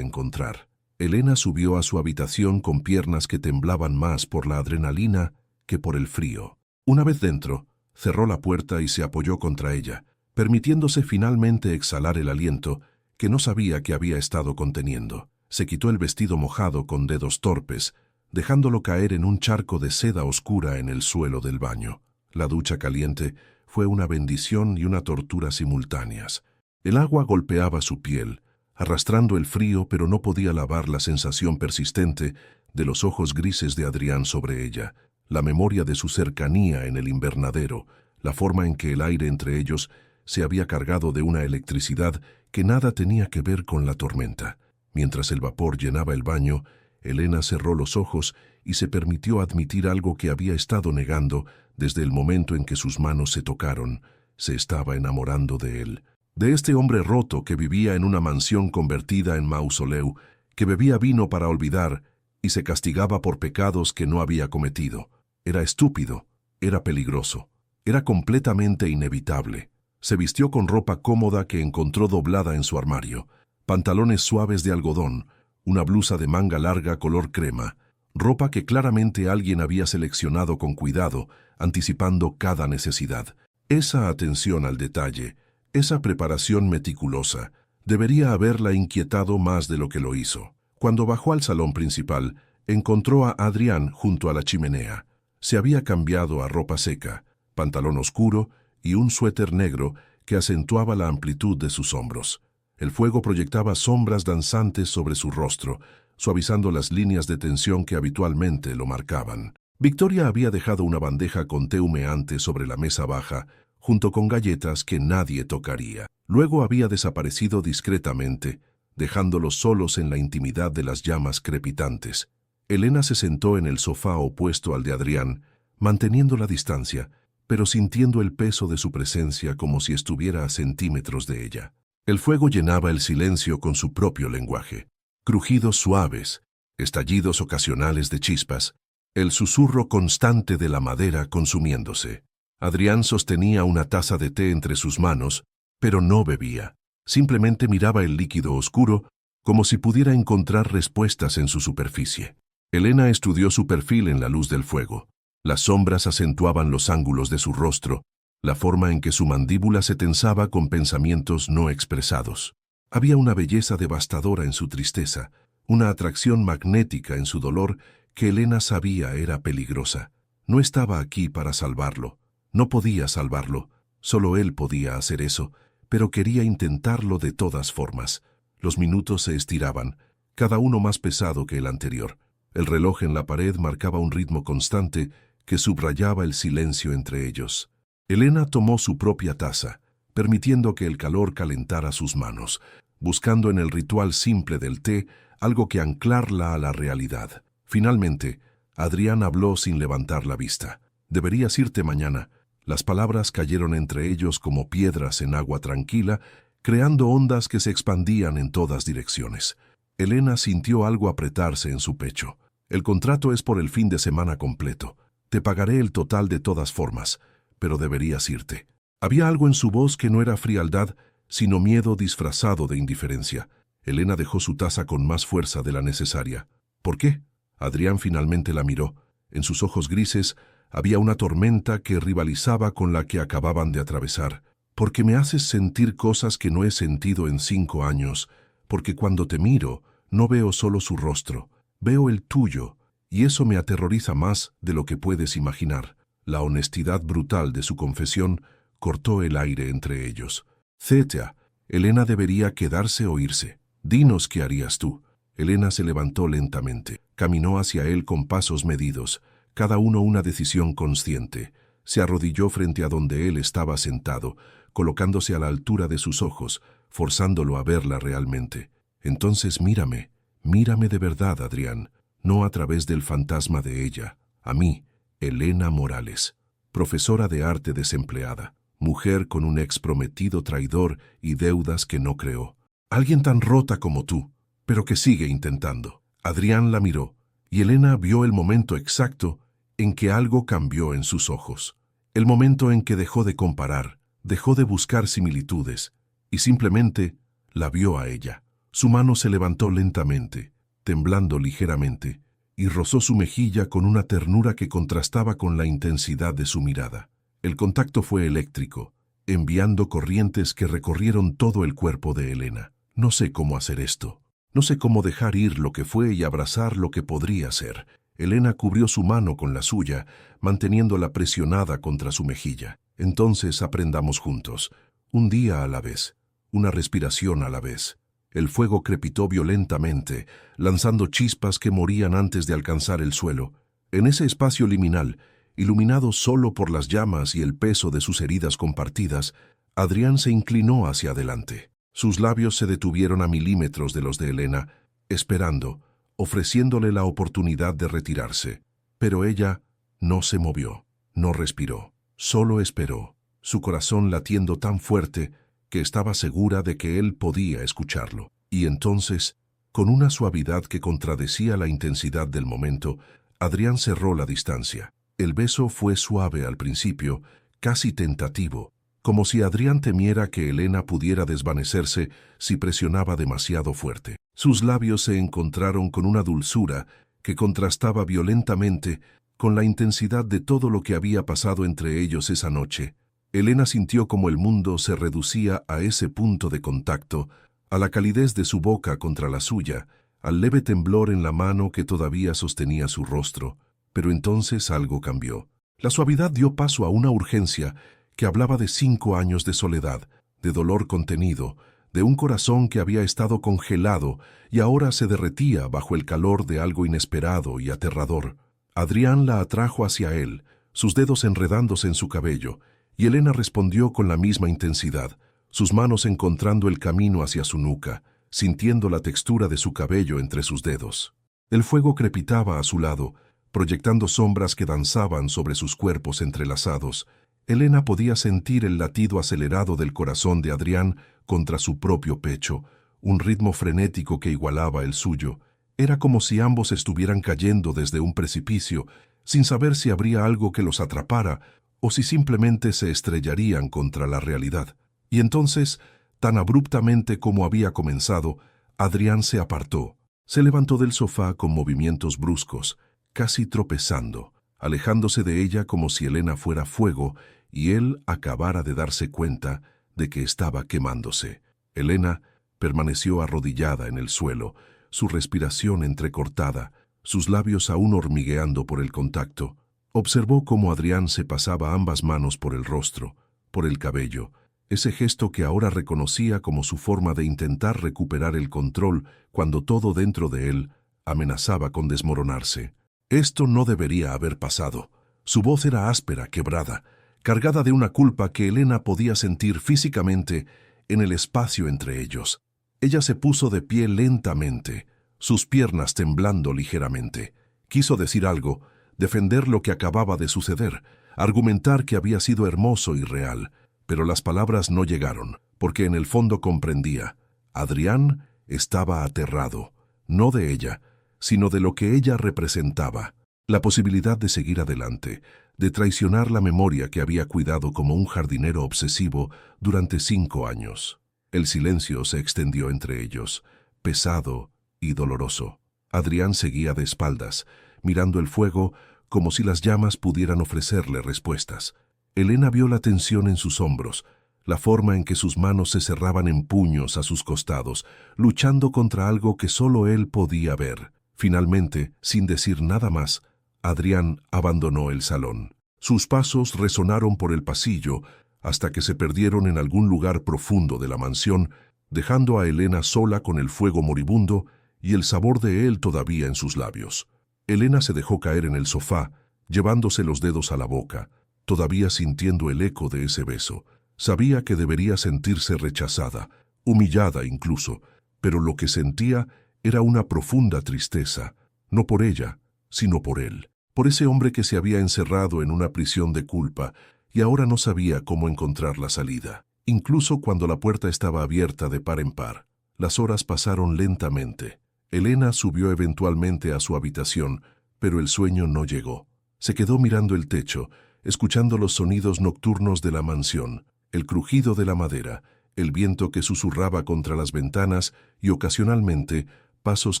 encontrar. Elena subió a su habitación con piernas que temblaban más por la adrenalina que por el frío. Una vez dentro, cerró la puerta y se apoyó contra ella, permitiéndose finalmente exhalar el aliento que no sabía que había estado conteniendo. Se quitó el vestido mojado con dedos torpes, dejándolo caer en un charco de seda oscura en el suelo del baño. La ducha caliente fue una bendición y una tortura simultáneas. El agua golpeaba su piel, arrastrando el frío, pero no podía lavar la sensación persistente de los ojos grises de Adrián sobre ella, la memoria de su cercanía en el invernadero, la forma en que el aire entre ellos se había cargado de una electricidad que nada tenía que ver con la tormenta. Mientras el vapor llenaba el baño, Elena cerró los ojos y se permitió admitir algo que había estado negando desde el momento en que sus manos se tocaron. Se estaba enamorando de él, de este hombre roto que vivía en una mansión convertida en mausoleo, que bebía vino para olvidar y se castigaba por pecados que no había cometido. Era estúpido, era peligroso, era completamente inevitable. Se vistió con ropa cómoda que encontró doblada en su armario, pantalones suaves de algodón, una blusa de manga larga color crema, ropa que claramente alguien había seleccionado con cuidado, anticipando cada necesidad. Esa atención al detalle, esa preparación meticulosa, debería haberla inquietado más de lo que lo hizo. Cuando bajó al salón principal, encontró a Adrián junto a la chimenea. Se había cambiado a ropa seca, pantalón oscuro y un suéter negro que acentuaba la amplitud de sus hombros. El fuego proyectaba sombras danzantes sobre su rostro, suavizando las líneas de tensión que habitualmente lo marcaban. Victoria había dejado una bandeja con té humeante sobre la mesa baja, junto con galletas que nadie tocaría. Luego había desaparecido discretamente, dejándolos solos en la intimidad de las llamas crepitantes. Elena se sentó en el sofá opuesto al de Adrián, manteniendo la distancia, pero sintiendo el peso de su presencia como si estuviera a centímetros de ella. El fuego llenaba el silencio con su propio lenguaje. Crujidos suaves, estallidos ocasionales de chispas, el susurro constante de la madera consumiéndose. Adrián sostenía una taza de té entre sus manos, pero no bebía. Simplemente miraba el líquido oscuro como si pudiera encontrar respuestas en su superficie. Elena estudió su perfil en la luz del fuego. Las sombras acentuaban los ángulos de su rostro, la forma en que su mandíbula se tensaba con pensamientos no expresados. Había una belleza devastadora en su tristeza, una atracción magnética en su dolor que Elena sabía era peligrosa. No estaba aquí para salvarlo, no podía salvarlo, solo él podía hacer eso, pero quería intentarlo de todas formas. Los minutos se estiraban, cada uno más pesado que el anterior. El reloj en la pared marcaba un ritmo constante que subrayaba el silencio entre ellos. Elena tomó su propia taza, permitiendo que el calor calentara sus manos, buscando en el ritual simple del té algo que anclarla a la realidad. Finalmente, Adrián habló sin levantar la vista. «Deberías irte mañana». Las palabras cayeron entre ellos como piedras en agua tranquila, creando ondas que se expandían en todas direcciones. Elena sintió algo apretarse en su pecho. «El contrato es por el fin de semana completo. Te pagaré el total de todas formas, pero deberías irte». Había algo en su voz que no era frialdad, sino miedo disfrazado de indiferencia. Elena dejó su taza con más fuerza de la necesaria. «¿Por qué?». Adrián finalmente la miró. En sus ojos grises había una tormenta que rivalizaba con la que acababan de atravesar. «Porque me haces sentir cosas que no he sentido en 5 años, porque cuando te miro no veo solo su rostro, veo el tuyo, y eso me aterroriza más de lo que puedes imaginar». La honestidad brutal de su confesión cortó el aire entre ellos. «Zetea, Elena debería quedarse o irse. Dinos qué harías tú». Elena se levantó lentamente, caminó hacia él con pasos medidos, cada uno una decisión consciente. Se arrodilló frente a donde él estaba sentado, colocándose a la altura de sus ojos, forzándolo a verla realmente. «Entonces mírame, mírame de verdad, Adrián, no a través del fantasma de ella, a mí, Elena Morales, profesora de arte desempleada. mujer con un ex prometido traidor y deudas que no creó. Alguien tan rota como tú, pero que sigue intentando. Adrián la miró, y Elena vio el momento exacto en que algo cambió en sus ojos. El momento en que dejó de comparar, dejó de buscar similitudes, y simplemente la vio a ella. Su mano se levantó lentamente, temblando ligeramente, y rozó su mejilla con una ternura que contrastaba con la intensidad de su mirada. El contacto fue eléctrico, enviando corrientes que recorrieron todo el cuerpo de Elena. No sé cómo hacer esto. No sé cómo dejar ir lo que fue y abrazar lo que podría ser. Elena cubrió su mano con la suya, manteniéndola presionada contra su mejilla. Entonces aprendamos juntos, un día a la vez, una respiración a la vez. El fuego crepitó violentamente, lanzando chispas que morían antes de alcanzar el suelo. En ese espacio liminal, iluminado solo por las llamas y el peso de sus heridas compartidas, Adrián se inclinó hacia adelante. Sus labios se detuvieron a milímetros de los de Elena, esperando, ofreciéndole la oportunidad de retirarse. Pero ella no se movió, no respiró, solo esperó, su corazón latiendo tan fuerte que estaba segura de que él podía escucharlo. Y entonces, con una suavidad que contradecía la intensidad del momento, Adrián cerró la distancia. El beso fue suave al principio, casi tentativo, como si Adrián temiera que Elena pudiera desvanecerse si presionaba demasiado fuerte. Sus labios se encontraron con una dulzura que contrastaba violentamente con la intensidad de todo lo que había pasado entre ellos esa noche. Elena sintió como el mundo se reducía a ese punto de contacto, a la calidez de su boca contra la suya, al leve temblor en la mano que todavía sostenía su rostro. Pero entonces algo cambió. La suavidad dio paso a una urgencia que hablaba de 5 años de soledad, de dolor contenido, de un corazón que había estado congelado y ahora se derretía bajo el calor de algo inesperado y aterrador. Adrián la atrajo hacia él, sus dedos enredándose en su cabello, y Elena respondió con la misma intensidad, sus manos encontrando el camino hacia su nuca, sintiendo la textura de su cabello entre sus dedos. El fuego crepitaba a su lado, proyectando sombras que danzaban sobre sus cuerpos entrelazados. Elena podía sentir el latido acelerado del corazón de Adrián contra su propio pecho, un ritmo frenético que igualaba el suyo. Era como si ambos estuvieran cayendo desde un precipicio, sin saber si habría algo que los atrapara o si simplemente se estrellarían contra la realidad. Y entonces, tan abruptamente como había comenzado, Adrián se apartó. Se levantó del sofá con movimientos bruscos, casi tropezando, alejándose de ella como si Elena fuera fuego y él acabara de darse cuenta de que estaba quemándose. Elena permaneció arrodillada en el suelo, su respiración entrecortada, sus labios aún hormigueando por el contacto. Observó cómo Adrián se pasaba ambas manos por el rostro, por el cabello, ese gesto que ahora reconocía como su forma de intentar recuperar el control cuando todo dentro de él amenazaba con desmoronarse. Esto no debería haber pasado. Su voz era áspera, quebrada, cargada de una culpa que Elena podía sentir físicamente en el espacio entre ellos. Ella se puso de pie lentamente, sus piernas temblando ligeramente. Quiso decir algo, defender lo que acababa de suceder, argumentar que había sido hermoso y real, pero las palabras no llegaron, porque en el fondo comprendía. Adrián estaba aterrado, no de ella, sino de lo que ella representaba, la posibilidad de seguir adelante, de traicionar la memoria que había cuidado como un jardinero obsesivo durante 5 años. El silencio se extendió entre ellos, pesado y doloroso. Adrián seguía de espaldas, mirando el fuego como si las llamas pudieran ofrecerle respuestas. Elena vio la tensión en sus hombros, la forma en que sus manos se cerraban en puños a sus costados, luchando contra algo que solo él podía ver. Finalmente, sin decir nada más, Adrián abandonó el salón. Sus pasos resonaron por el pasillo hasta que se perdieron en algún lugar profundo de la mansión, dejando a Elena sola con el fuego moribundo y el sabor de él todavía en sus labios. Elena se dejó caer en el sofá, llevándose los dedos a la boca, todavía sintiendo el eco de ese beso. Sabía que debería sentirse rechazada, humillada incluso, pero lo que sentía era una profunda tristeza, no por ella, sino por él, por ese hombre que se había encerrado en una prisión de culpa y ahora no sabía cómo encontrar la salida. Incluso cuando la puerta estaba abierta de par en par. Las horas pasaron lentamente. Elena subió eventualmente a su habitación, pero el sueño no llegó. Se quedó mirando el techo, escuchando los sonidos nocturnos de la mansión, el crujido de la madera, el viento que susurraba contra las ventanas y ocasionalmente pasos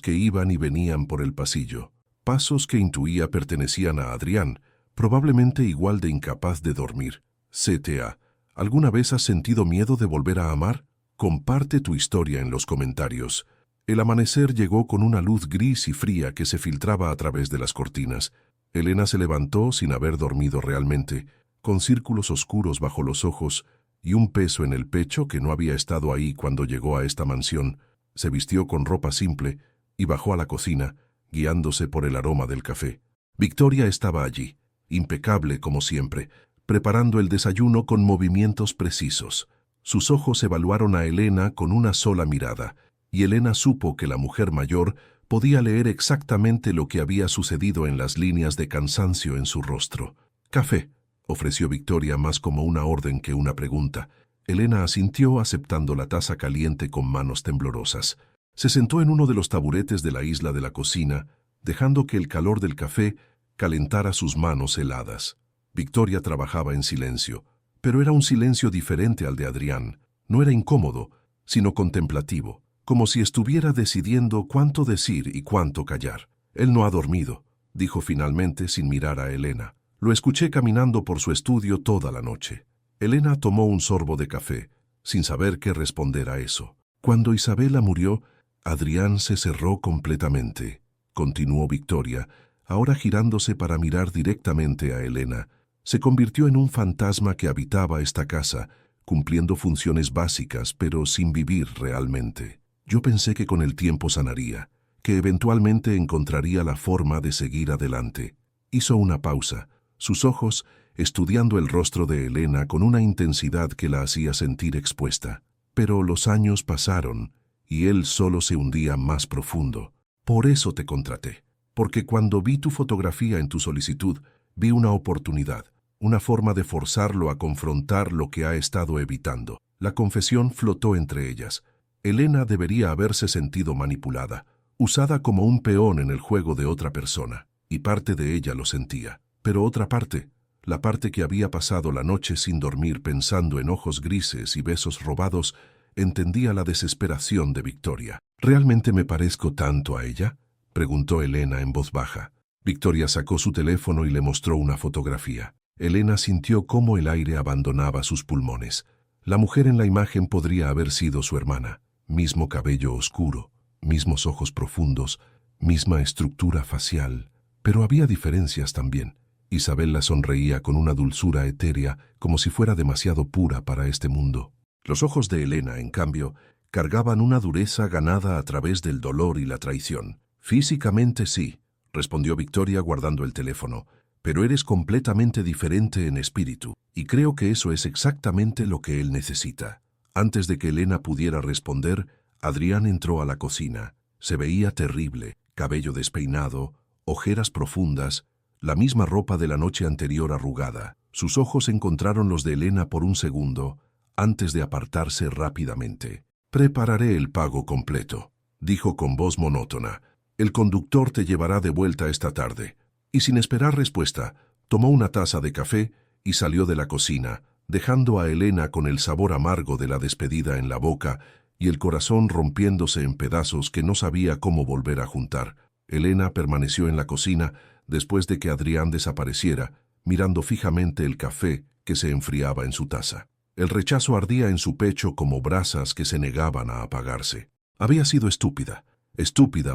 que iban y venían por el pasillo. Pasos que intuía pertenecían a Adrián, probablemente igual de incapaz de dormir. CTA. ¿Alguna vez has sentido miedo de volver a amar? Comparte tu historia en los comentarios. El amanecer llegó con una luz gris y fría que se filtraba a través de las cortinas. Elena se levantó sin haber dormido realmente, con círculos oscuros bajo los ojos y un peso en el pecho que no había estado ahí cuando llegó a esta mansión. Se vistió con ropa simple y bajó a la cocina, guiándose por el aroma del café. Victoria estaba allí, impecable como siempre, preparando el desayuno con movimientos precisos. Sus ojos evaluaron a Elena con una sola mirada, y Elena supo que la mujer mayor podía leer exactamente lo que había sucedido en las líneas de cansancio en su rostro. «Café», ofreció Victoria más como una orden que una pregunta. Elena asintió aceptando la taza caliente con manos temblorosas. Se sentó en uno de los taburetes de la isla de la cocina, dejando que el calor del café calentara sus manos heladas. Victoria trabajaba en silencio, pero era un silencio diferente al de Adrián. No era incómodo, sino contemplativo, como si estuviera decidiendo cuánto decir y cuánto callar. «Él no ha dormido», dijo finalmente sin mirar a Elena. «Lo escuché caminando por su estudio toda la noche». Elena tomó un sorbo de café, sin saber qué responder a eso. «Cuando Isabela murió, Adrián se cerró completamente», continuó Victoria, ahora girándose para mirar directamente a Elena. «Se convirtió en un fantasma que habitaba esta casa, cumpliendo funciones básicas, pero sin vivir realmente. Yo pensé que con el tiempo sanaría, que eventualmente encontraría la forma de seguir adelante». Hizo una pausa, sus ojos estudiando el rostro de Elena con una intensidad que la hacía sentir expuesta. «Pero los años pasaron, y él solo se hundía más profundo. Por eso te contraté, porque cuando vi tu fotografía en tu solicitud, vi una oportunidad, una forma de forzarlo a confrontar lo que ha estado evitando». La confesión flotó entre ellas. Elena debería haberse sentido manipulada, usada como un peón en el juego de otra persona, y parte de ella lo sentía. Pero otra parte, la parte que había pasado la noche sin dormir pensando en ojos grises y besos robados, entendía la desesperación de Victoria. «¿Realmente me parezco tanto a ella?», preguntó Elena en voz baja. Victoria sacó su teléfono y le mostró una fotografía. Elena sintió cómo el aire abandonaba sus pulmones. La mujer en la imagen podría haber sido su hermana. Mismo cabello oscuro, mismos ojos profundos, misma estructura facial. Pero había diferencias también. Isabela sonreía con una dulzura etérea, como si fuera demasiado pura para este mundo. Los ojos de Elena, en cambio, cargaban una dureza ganada a través del dolor y la traición. «Físicamente sí», respondió Victoria guardando el teléfono, «pero eres completamente diferente en espíritu, y creo que eso es exactamente lo que él necesita». Antes de que Elena pudiera responder, Adrián entró a la cocina. Se veía terrible, cabello despeinado, ojeras profundas, la misma ropa de la noche anterior arrugada. Sus ojos encontraron los de Elena por un segundo, antes de apartarse rápidamente. «Prepararé el pago completo», dijo con voz monótona. «El conductor te llevará de vuelta esta tarde». Y sin esperar respuesta, tomó una taza de café y salió de la cocina, dejando a Elena con el sabor amargo de la despedida en la boca y el corazón rompiéndose en pedazos que no sabía cómo volver a juntar. Elena permaneció en la cocina después de que Adrián desapareciera, mirando fijamente el café que se enfriaba en su taza. El rechazo ardía en su pecho como brasas que se negaban a apagarse. Había sido estúpida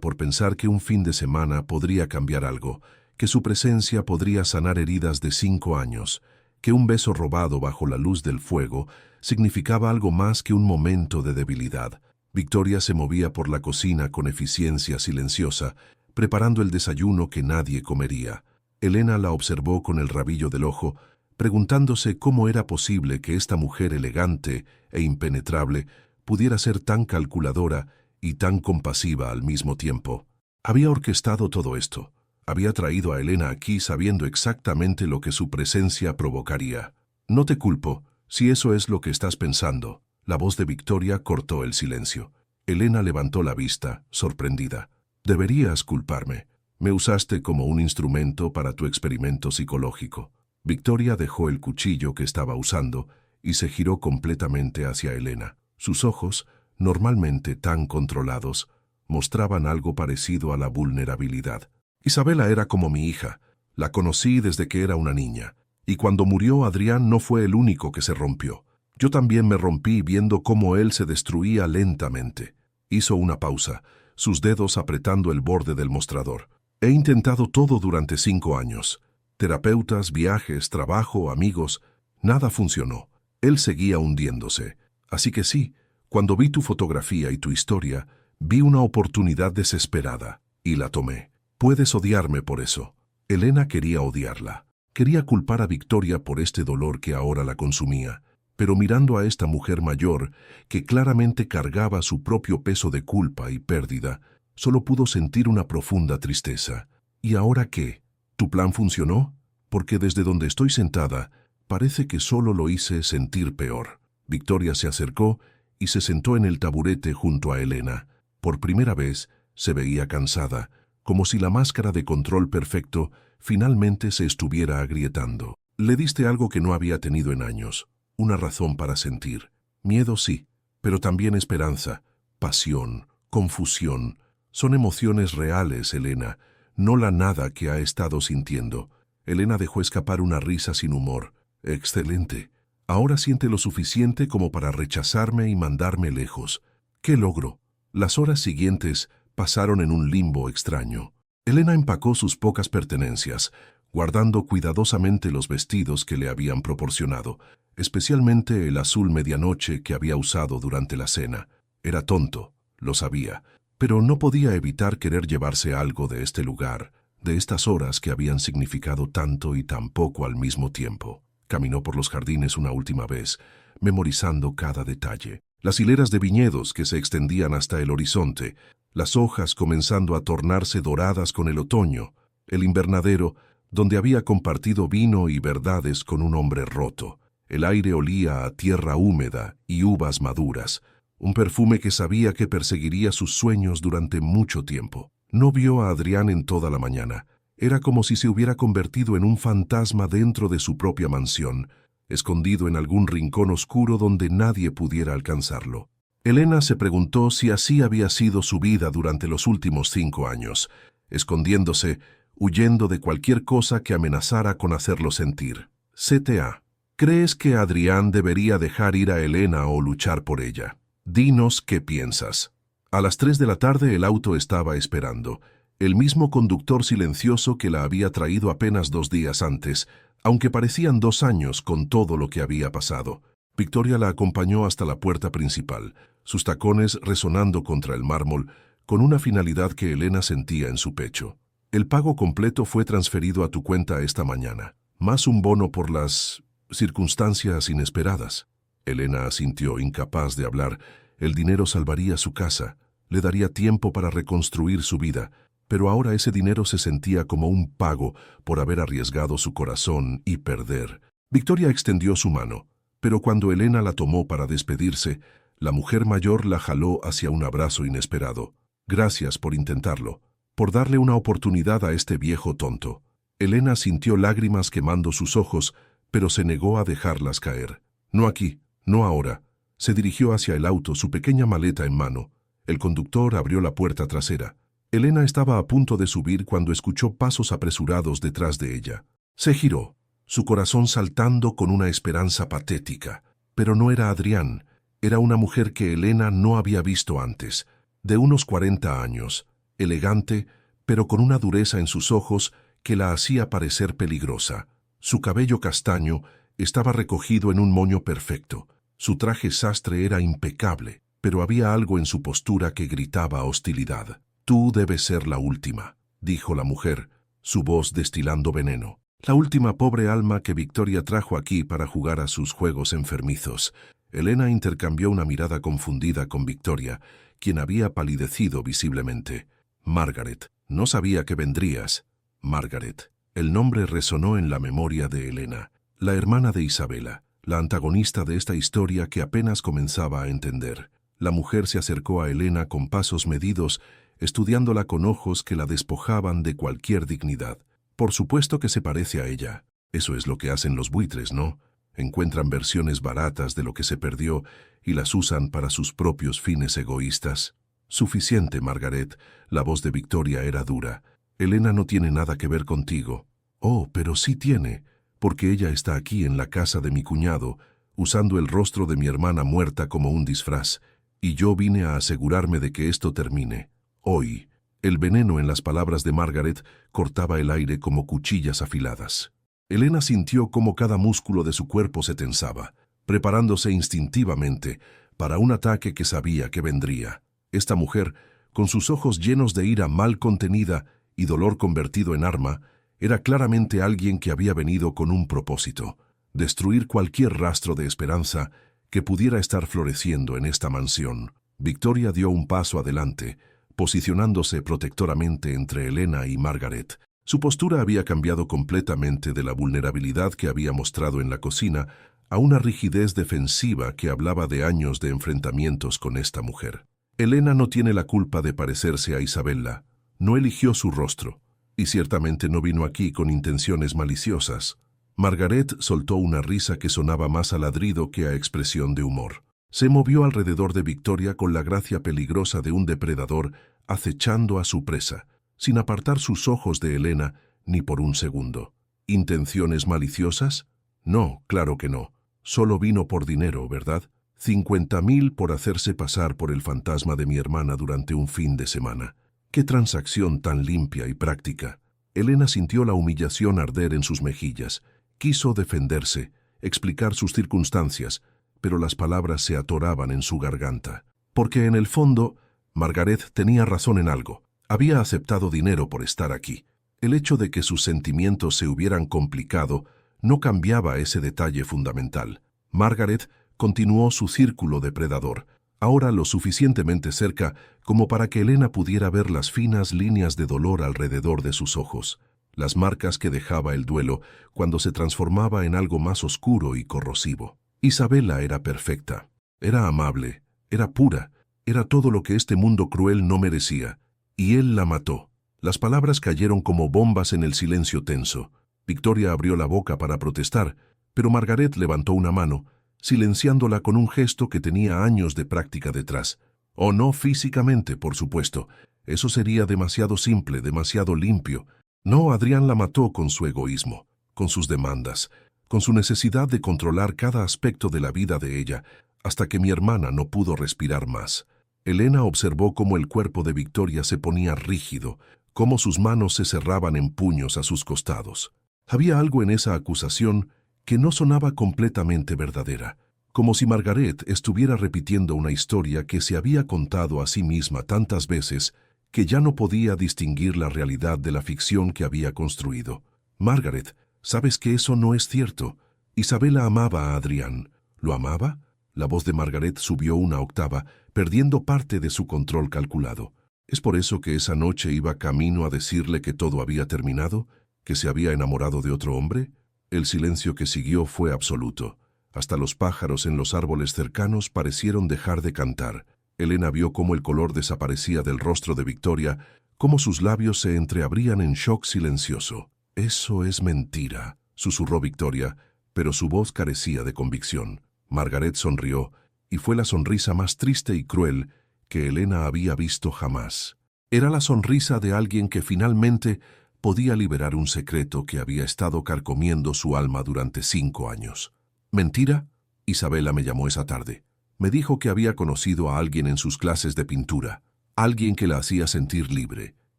por pensar que un fin de semana podría cambiar algo, que su presencia podría sanar heridas de 5 años, que un beso robado bajo la luz del fuego significaba algo más que un momento de debilidad. Victoria se movía por la cocina con eficiencia silenciosa, preparando el desayuno que nadie comería. Elena la observó con el rabillo del ojo, preguntándose cómo era posible que esta mujer elegante e impenetrable pudiera ser tan calculadora y tan compasiva al mismo tiempo. Había orquestado todo esto. Había traído a Elena aquí sabiendo exactamente lo que su presencia provocaría. No te culpo, si eso es lo que estás pensando. La voz de Victoria cortó el silencio. Elena levantó la vista, sorprendida. Deberías culparme. Me usaste como un instrumento para tu experimento psicológico. Victoria dejó el cuchillo que estaba usando y se giró completamente hacia Elena. Sus ojos, normalmente tan controlados, mostraban algo parecido a la vulnerabilidad. Isabela era como mi hija. La conocí desde que era una niña. Y cuando murió Adrián no fue el único que se rompió. Yo también me rompí viendo cómo él se destruía lentamente. Hizo una pausa, sus dedos apretando el borde del mostrador. He intentado todo durante 5 años. Terapeutas, viajes, trabajo, amigos. Nada funcionó. Él seguía hundiéndose. Así que sí, cuando vi tu fotografía y tu historia, vi una oportunidad desesperada, y la tomé. Puedes odiarme por eso. Elena quería odiarla. Quería culpar a Victoria por este dolor que ahora la consumía, pero mirando a esta mujer mayor, que claramente cargaba su propio peso de culpa y pérdida, solo pudo sentir una profunda tristeza. ¿Y ahora qué? ¿Tu plan funcionó? Porque desde donde estoy sentada, parece que solo lo hice sentir peor. Victoria se acercó y se sentó en el taburete junto a Elena. Por primera vez, se veía cansada, como si la máscara de control perfecto finalmente se estuviera agrietando. Le diste algo que no había tenido en años, una razón para sentir. Miedo sí, pero también esperanza, pasión, confusión. Son emociones reales, Elena, no la nada que ha estado sintiendo. Elena dejó escapar una risa sin humor. Excelente. Ahora siente lo suficiente como para rechazarme y mandarme lejos. ¿Qué logro? Las horas siguientes pasaron en un limbo extraño. Elena empacó sus pocas pertenencias, guardando cuidadosamente los vestidos que le habían proporcionado, especialmente el azul medianoche que había usado durante la cena. Era tonto, lo sabía, pero no podía evitar querer llevarse algo de este lugar, de estas horas que habían significado tanto y tan poco al mismo tiempo. Caminó por los jardines una última vez, memorizando cada detalle. Las hileras de viñedos que se extendían hasta el horizonte, las hojas comenzando a tornarse doradas con el otoño, el invernadero donde había compartido vino y verdades con un hombre roto. El aire olía a tierra húmeda y uvas maduras, un perfume que sabía que perseguiría sus sueños durante mucho tiempo. No vio a Adrián en toda la mañana. Era como si se hubiera convertido en un fantasma dentro de su propia mansión, escondido en algún rincón oscuro donde nadie pudiera alcanzarlo. Elena se preguntó si así había sido su vida durante los últimos 5 años, escondiéndose, huyendo de cualquier cosa que amenazara con hacerlo sentir. CTA. ¿Crees que Adrián debería dejar ir a Elena o luchar por ella? Dinos qué piensas. A las 3 de la tarde el auto estaba esperando. El mismo conductor silencioso que la había traído apenas 2 días antes, aunque parecían 2 años con todo lo que había pasado. Victoria la acompañó hasta la puerta principal, sus tacones resonando contra el mármol, con una finalidad que Elena sentía en su pecho. El pago completo fue transferido a tu cuenta esta mañana, más un bono por las circunstancias inesperadas. Elena asintió, incapaz de hablar. El dinero salvaría su casa, le daría tiempo para reconstruir su vida, pero ahora ese dinero se sentía como un pago por haber arriesgado su corazón y perder. Victoria extendió su mano, pero cuando Elena la tomó para despedirse, la mujer mayor la jaló hacia un abrazo inesperado. Gracias por intentarlo, por darle una oportunidad a este viejo tonto. Elena sintió lágrimas quemando sus ojos, pero se negó a dejarlas caer. No aquí, no ahora. Se dirigió hacia el auto, su pequeña maleta en mano. El conductor abrió la puerta trasera. Elena estaba a punto de subir cuando escuchó pasos apresurados detrás de ella. Se giró, su corazón saltando con una esperanza patética. Pero no era Adrián, era una mujer que Elena no había visto antes, de unos 40 años, elegante, pero con una dureza en sus ojos que la hacía parecer peligrosa. Su cabello castaño estaba recogido en un moño perfecto. Su traje sastre era impecable, pero había algo en su postura que gritaba hostilidad. «Tú debes ser la última», dijo la mujer, su voz destilando veneno. La última pobre alma que Victoria trajo aquí para jugar a sus juegos enfermizos. Elena intercambió una mirada confundida con Victoria, quien había palidecido visiblemente. «Margaret, no sabía que vendrías». Margaret. El nombre resonó en la memoria de Elena. la hermana de Isabela, la antagonista de esta historia que apenas comenzaba a entender. La mujer se acercó a Elena con pasos medidos, estudiándola con ojos que la despojaban de cualquier dignidad. Por supuesto que se parece a ella. Eso es lo que hacen los buitres, ¿no? Encuentran versiones baratas de lo que se perdió y las usan para sus propios fines egoístas. Suficiente, Margaret. La voz de Victoria era dura. Elena no tiene nada que ver contigo. Oh, pero sí tiene, porque ella está aquí en la casa de mi cuñado, usando el rostro de mi hermana muerta como un disfraz, y yo vine a asegurarme de que esto termine. Hoy. El veneno en las palabras de Margaret cortaba el aire como cuchillas afiladas. Elena sintió cómo cada músculo de su cuerpo se tensaba, preparándose instintivamente para un ataque que sabía que vendría. Esta mujer, con sus ojos llenos de ira mal contenida y dolor convertido en arma, era claramente alguien que había venido con un propósito: destruir cualquier rastro de esperanza que pudiera estar floreciendo en esta mansión. Victoria dio un paso adelante, posicionándose protectoramente entre Elena y Margaret. Su postura había cambiado completamente de la vulnerabilidad que había mostrado en la cocina a una rigidez defensiva que hablaba de años de enfrentamientos con esta mujer. Elena no tiene la culpa de parecerse a Isabela, no eligió su rostro, y ciertamente no vino aquí con intenciones maliciosas. Margaret soltó una risa que sonaba más a ladrido que a expresión de humor. Se movió alrededor de Victoria con la gracia peligrosa de un depredador acechando a su presa, sin apartar sus ojos de Elena ni por un segundo. ¿Intenciones maliciosas? No, claro que no. Solo vino por dinero, ¿verdad? 50.000 por hacerse pasar por el fantasma de mi hermana durante un fin de semana. ¡Qué transacción tan limpia y práctica! Elena sintió la humillación arder en sus mejillas. Quiso defenderse, explicar sus circunstancias, pero las palabras se atoraban en su garganta. Porque en el fondo, Margaret tenía razón en algo. Había aceptado dinero por estar aquí. El hecho de que sus sentimientos se hubieran complicado no cambiaba ese detalle fundamental. Margaret continuó su círculo depredador, ahora lo suficientemente cerca como para que Elena pudiera ver las finas líneas de dolor alrededor de sus ojos, las marcas que dejaba el duelo cuando se transformaba en algo más oscuro y corrosivo. Isabela era perfecta, era amable, era pura, era todo lo que este mundo cruel no merecía, y él la mató. Las palabras cayeron como bombas en el silencio tenso. Victoria abrió la boca para protestar, pero Margaret levantó una mano, silenciándola con un gesto que tenía años de práctica detrás. O no físicamente, por supuesto. Eso sería demasiado simple, demasiado limpio. No, Adrián la mató con su egoísmo, con sus demandas, con su necesidad de controlar cada aspecto de la vida de ella, hasta que mi hermana no pudo respirar más. Elena observó cómo el cuerpo de Victoria se ponía rígido, cómo sus manos se cerraban en puños a sus costados. Había algo en esa acusación que no sonaba completamente verdadera, como si Margaret estuviera repitiendo una historia que se había contado a sí misma tantas veces que ya no podía distinguir la realidad de la ficción que había construido. Margaret, sabes que eso no es cierto. Isabela amaba a Adrián. ¿Lo amaba? La voz de Margaret subió una octava, perdiendo parte de su control calculado. ¿Es por eso que esa noche iba camino a decirle que todo había terminado? ¿Que se había enamorado de otro hombre? El silencio que siguió fue absoluto. Hasta los pájaros en los árboles cercanos parecieron dejar de cantar. Elena vio cómo el color desaparecía del rostro de Victoria, cómo sus labios se entreabrían en shock silencioso. «Eso es mentira», susurró Victoria, pero su voz carecía de convicción. Margaret sonrió, y fue la sonrisa más triste y cruel que Elena había visto jamás. Era la sonrisa de alguien que finalmente podía liberar un secreto que había estado carcomiendo su alma durante 5 años. ¿Mentira? Isabela me llamó esa tarde. Me dijo que había conocido a alguien en sus clases de pintura, alguien que la hacía sentir libre,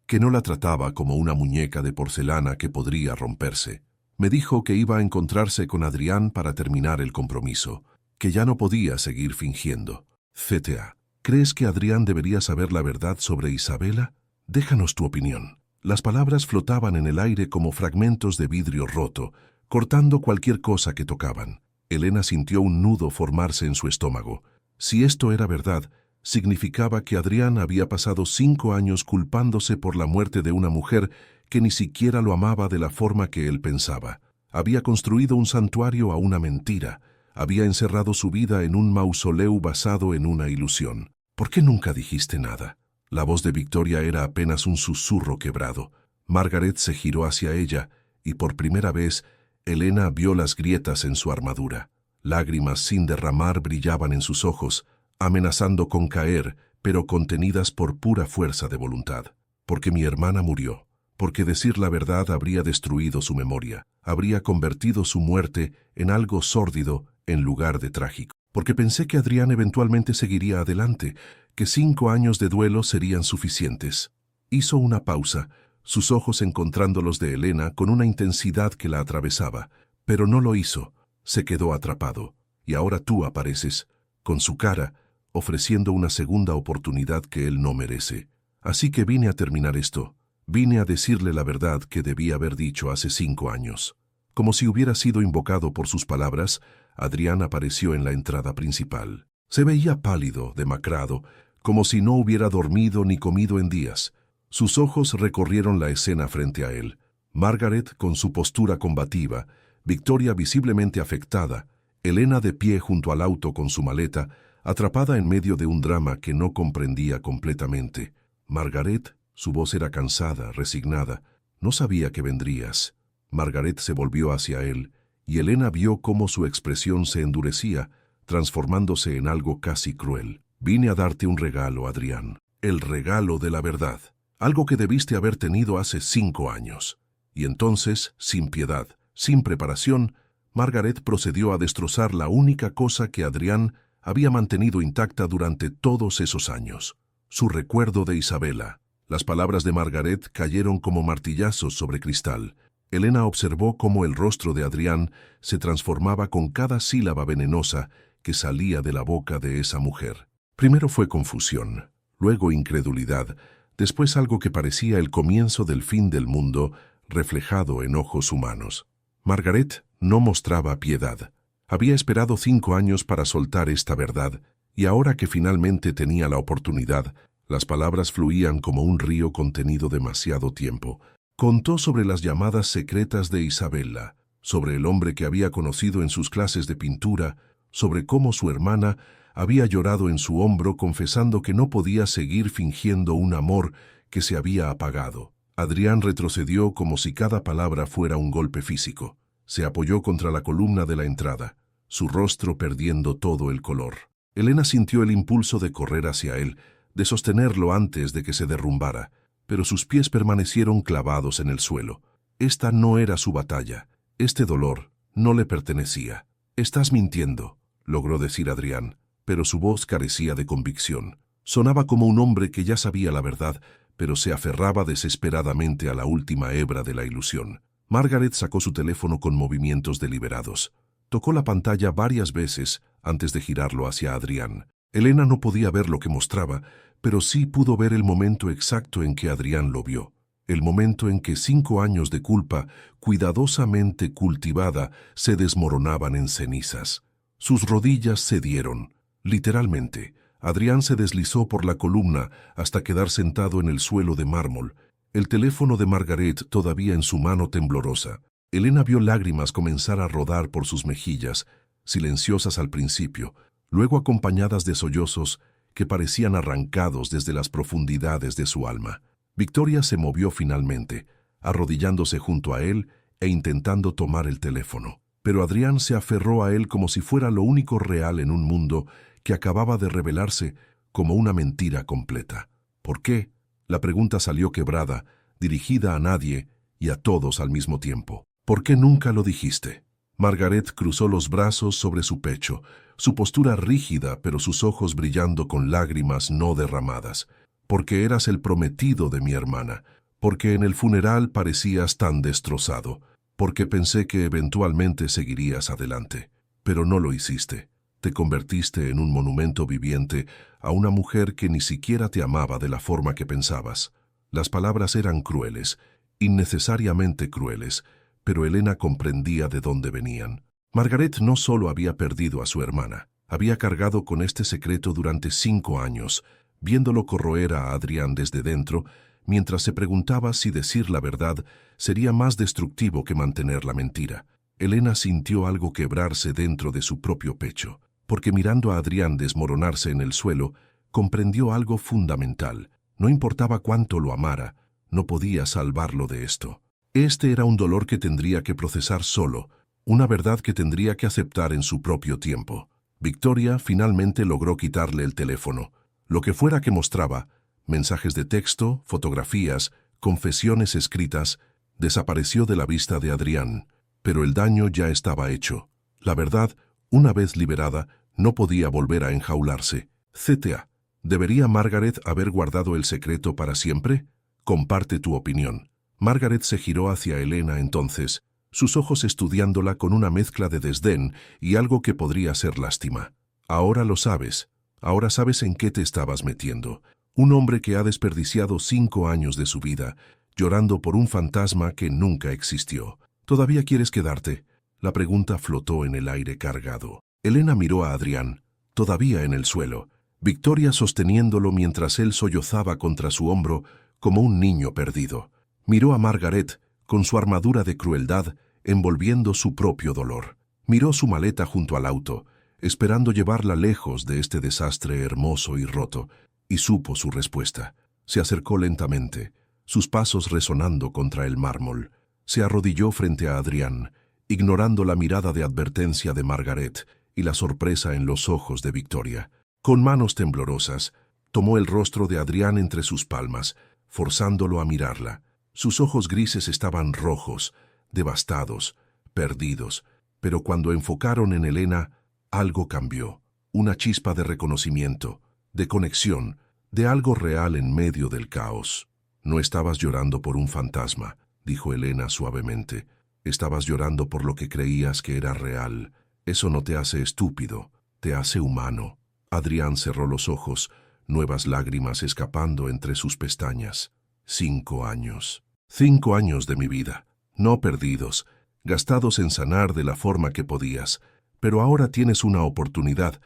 que no la trataba como una muñeca de porcelana que podría romperse. Me dijo que iba a encontrarse con Adrián para terminar el compromiso, que ya no podía seguir fingiendo. CTA, ¿crees que Adrián debería saber la verdad sobre Isabela? Déjanos tu opinión. Las palabras flotaban en el aire como fragmentos de vidrio roto, cortando cualquier cosa que tocaban. Elena sintió un nudo formarse en su estómago. Si esto era verdad, significaba que Adrián había pasado 5 años culpándose por la muerte de una mujer que ni siquiera lo amaba de la forma que él pensaba. Había construido un santuario a una mentira. Había encerrado su vida en un mausoleo basado en una ilusión. ¿Por qué nunca dijiste nada? La voz de Victoria era apenas un susurro quebrado. Margaret se giró hacia ella y por primera vez Elena vio las grietas en su armadura. Lágrimas sin derramar brillaban en sus ojos, amenazando con caer, pero contenidas por pura fuerza de voluntad. Porque mi hermana murió. Porque decir la verdad habría destruido su memoria. Habría convertido su muerte en algo sórdido en lugar de trágico. Porque pensé que Adrián eventualmente seguiría adelante, que 5 años de duelo serían suficientes. Hizo una pausa, sus ojos encontrando los de Elena con una intensidad que la atravesaba, pero no lo hizo. Se quedó atrapado. Y ahora tú apareces, con su cara, ofreciendo una segunda oportunidad que él no merece. Así que vine a terminar esto. Vine a decirle la verdad que debía haber dicho hace 5 años. Como si hubiera sido invocado por sus palabras, Adrián apareció en la entrada principal. Se veía pálido, demacrado, como si no hubiera dormido ni comido en días. Sus ojos recorrieron la escena frente a él. Margaret con su postura combativa, Victoria visiblemente afectada, Elena de pie junto al auto con su maleta, atrapada en medio de un drama que no comprendía completamente. Margaret, su voz era cansada, resignada. No sabía que vendrías. Margaret se volvió hacia él, y Elena vio cómo su expresión se endurecía, transformándose en algo casi cruel. Vine a darte un regalo, Adrián. El regalo de la verdad. Algo que debiste haber tenido hace 5 años. Y entonces, sin piedad, sin preparación, Margaret procedió a destrozar la única cosa que Adrián había mantenido intacta durante todos esos años. Su recuerdo de Isabela. Las palabras de Margaret cayeron como martillazos sobre cristal. Elena observó cómo el rostro de Adrián se transformaba con cada sílaba venenosa que salía de la boca de esa mujer. Primero fue confusión, luego incredulidad, después algo que parecía el comienzo del fin del mundo, reflejado en ojos humanos. Margaret no mostraba piedad. Había esperado 5 años para soltar esta verdad, y ahora que finalmente tenía la oportunidad, las palabras fluían como un río contenido demasiado tiempo. Contó sobre las llamadas secretas de Isabela, sobre el hombre que había conocido en sus clases de pintura, sobre cómo su hermana había llorado en su hombro confesando que no podía seguir fingiendo un amor que se había apagado. Adrián retrocedió como si cada palabra fuera un golpe físico. Se apoyó contra la columna de la entrada, su rostro perdiendo todo el color. Elena sintió el impulso de correr hacia él, de sostenerlo antes de que se derrumbara, pero sus pies permanecieron clavados en el suelo. Esta no era su batalla. Este dolor no le pertenecía. «Estás mintiendo», logró decir Adrián, pero su voz carecía de convicción. Sonaba como un hombre que ya sabía la verdad, pero se aferraba desesperadamente a la última hebra de la ilusión. Margaret sacó su teléfono con movimientos deliberados. Tocó la pantalla varias veces antes de girarlo hacia Adrián. Elena no podía ver lo que mostraba, pero sí pudo ver el momento exacto en que Adrián lo vio. El momento en que 5 años de culpa, cuidadosamente cultivada, se desmoronaban en cenizas. Sus rodillas cedieron. Literalmente, Adrián se deslizó por la columna hasta quedar sentado en el suelo de mármol, el teléfono de Margaret todavía en su mano temblorosa. Elena vio lágrimas comenzar a rodar por sus mejillas, silenciosas al principio, luego acompañadas de sollozos que parecían arrancados desde las profundidades de su alma. Victoria se movió finalmente, arrodillándose junto a él e intentando tomar el teléfono. Pero Adrián se aferró a él como si fuera lo único real en un mundo que acababa de revelarse como una mentira completa. ¿Por qué? La pregunta salió quebrada, dirigida a nadie y a todos al mismo tiempo. ¿Por qué nunca lo dijiste? Margaret cruzó los brazos sobre su pecho, su postura rígida pero sus ojos brillando con lágrimas no derramadas. Porque eras el prometido de mi hermana, porque en el funeral parecías tan destrozado, porque pensé que eventualmente seguirías adelante. Pero no lo hiciste. Te convertiste en un monumento viviente a una mujer que ni siquiera te amaba de la forma que pensabas. Las palabras eran crueles, innecesariamente crueles, pero Elena comprendía de dónde venían. Margaret no solo había perdido a su hermana, había cargado con este secreto durante 5 años, viéndolo corroer a Adrián desde dentro, mientras se preguntaba si decir la verdad sería más destructivo que mantener la mentira. Elena sintió algo quebrarse dentro de su propio pecho, porque mirando a Adrián desmoronarse en el suelo, comprendió algo fundamental. No importaba cuánto lo amara, no podía salvarlo de esto. Este era un dolor que tendría que procesar solo, una verdad que tendría que aceptar en su propio tiempo. Victoria finalmente logró quitarle el teléfono. Lo que fuera que mostraba, mensajes de texto, fotografías, confesiones escritas, desapareció de la vista de Adrián. Pero el daño ya estaba hecho. La verdad, una vez liberada, no podía volver a enjaularse. CTA. ¿Debería Margaret haber guardado el secreto para siempre? Comparte tu opinión. Margaret se giró hacia Elena entonces, sus ojos estudiándola con una mezcla de desdén y algo que podría ser lástima. Ahora lo sabes. Ahora sabes en qué te estabas metiendo. Un hombre que ha desperdiciado 5 años de su vida, llorando por un fantasma que nunca existió. ¿Todavía quieres quedarte? La pregunta flotó en el aire cargado. Elena miró a Adrián, todavía en el suelo, Victoria sosteniéndolo mientras él sollozaba contra su hombro como un niño perdido. Miró a Margaret, con su armadura de crueldad, envolviendo su propio dolor. Miró su maleta junto al auto, esperando llevarla lejos de este desastre hermoso y roto, y supo su respuesta. Se acercó lentamente, sus pasos resonando contra el mármol. Se arrodilló frente a Adrián, ignorando la mirada de advertencia de Margaret y la sorpresa en los ojos de Victoria. Con manos temblorosas, tomó el rostro de Adrián entre sus palmas, forzándolo a mirarla. Sus ojos grises estaban rojos, devastados, perdidos, pero cuando enfocaron en Elena, algo cambió. Una chispa de reconocimiento, de conexión, de algo real en medio del caos. No estabas llorando por un fantasma, dijo Elena suavemente. Estabas llorando por lo que creías que era real. Eso no te hace estúpido, te hace humano. Adrián cerró los ojos, nuevas lágrimas escapando entre sus pestañas. 5 años. 5 años de mi vida. No perdidos, gastados en sanar de la forma que podías. Pero ahora tienes una oportunidad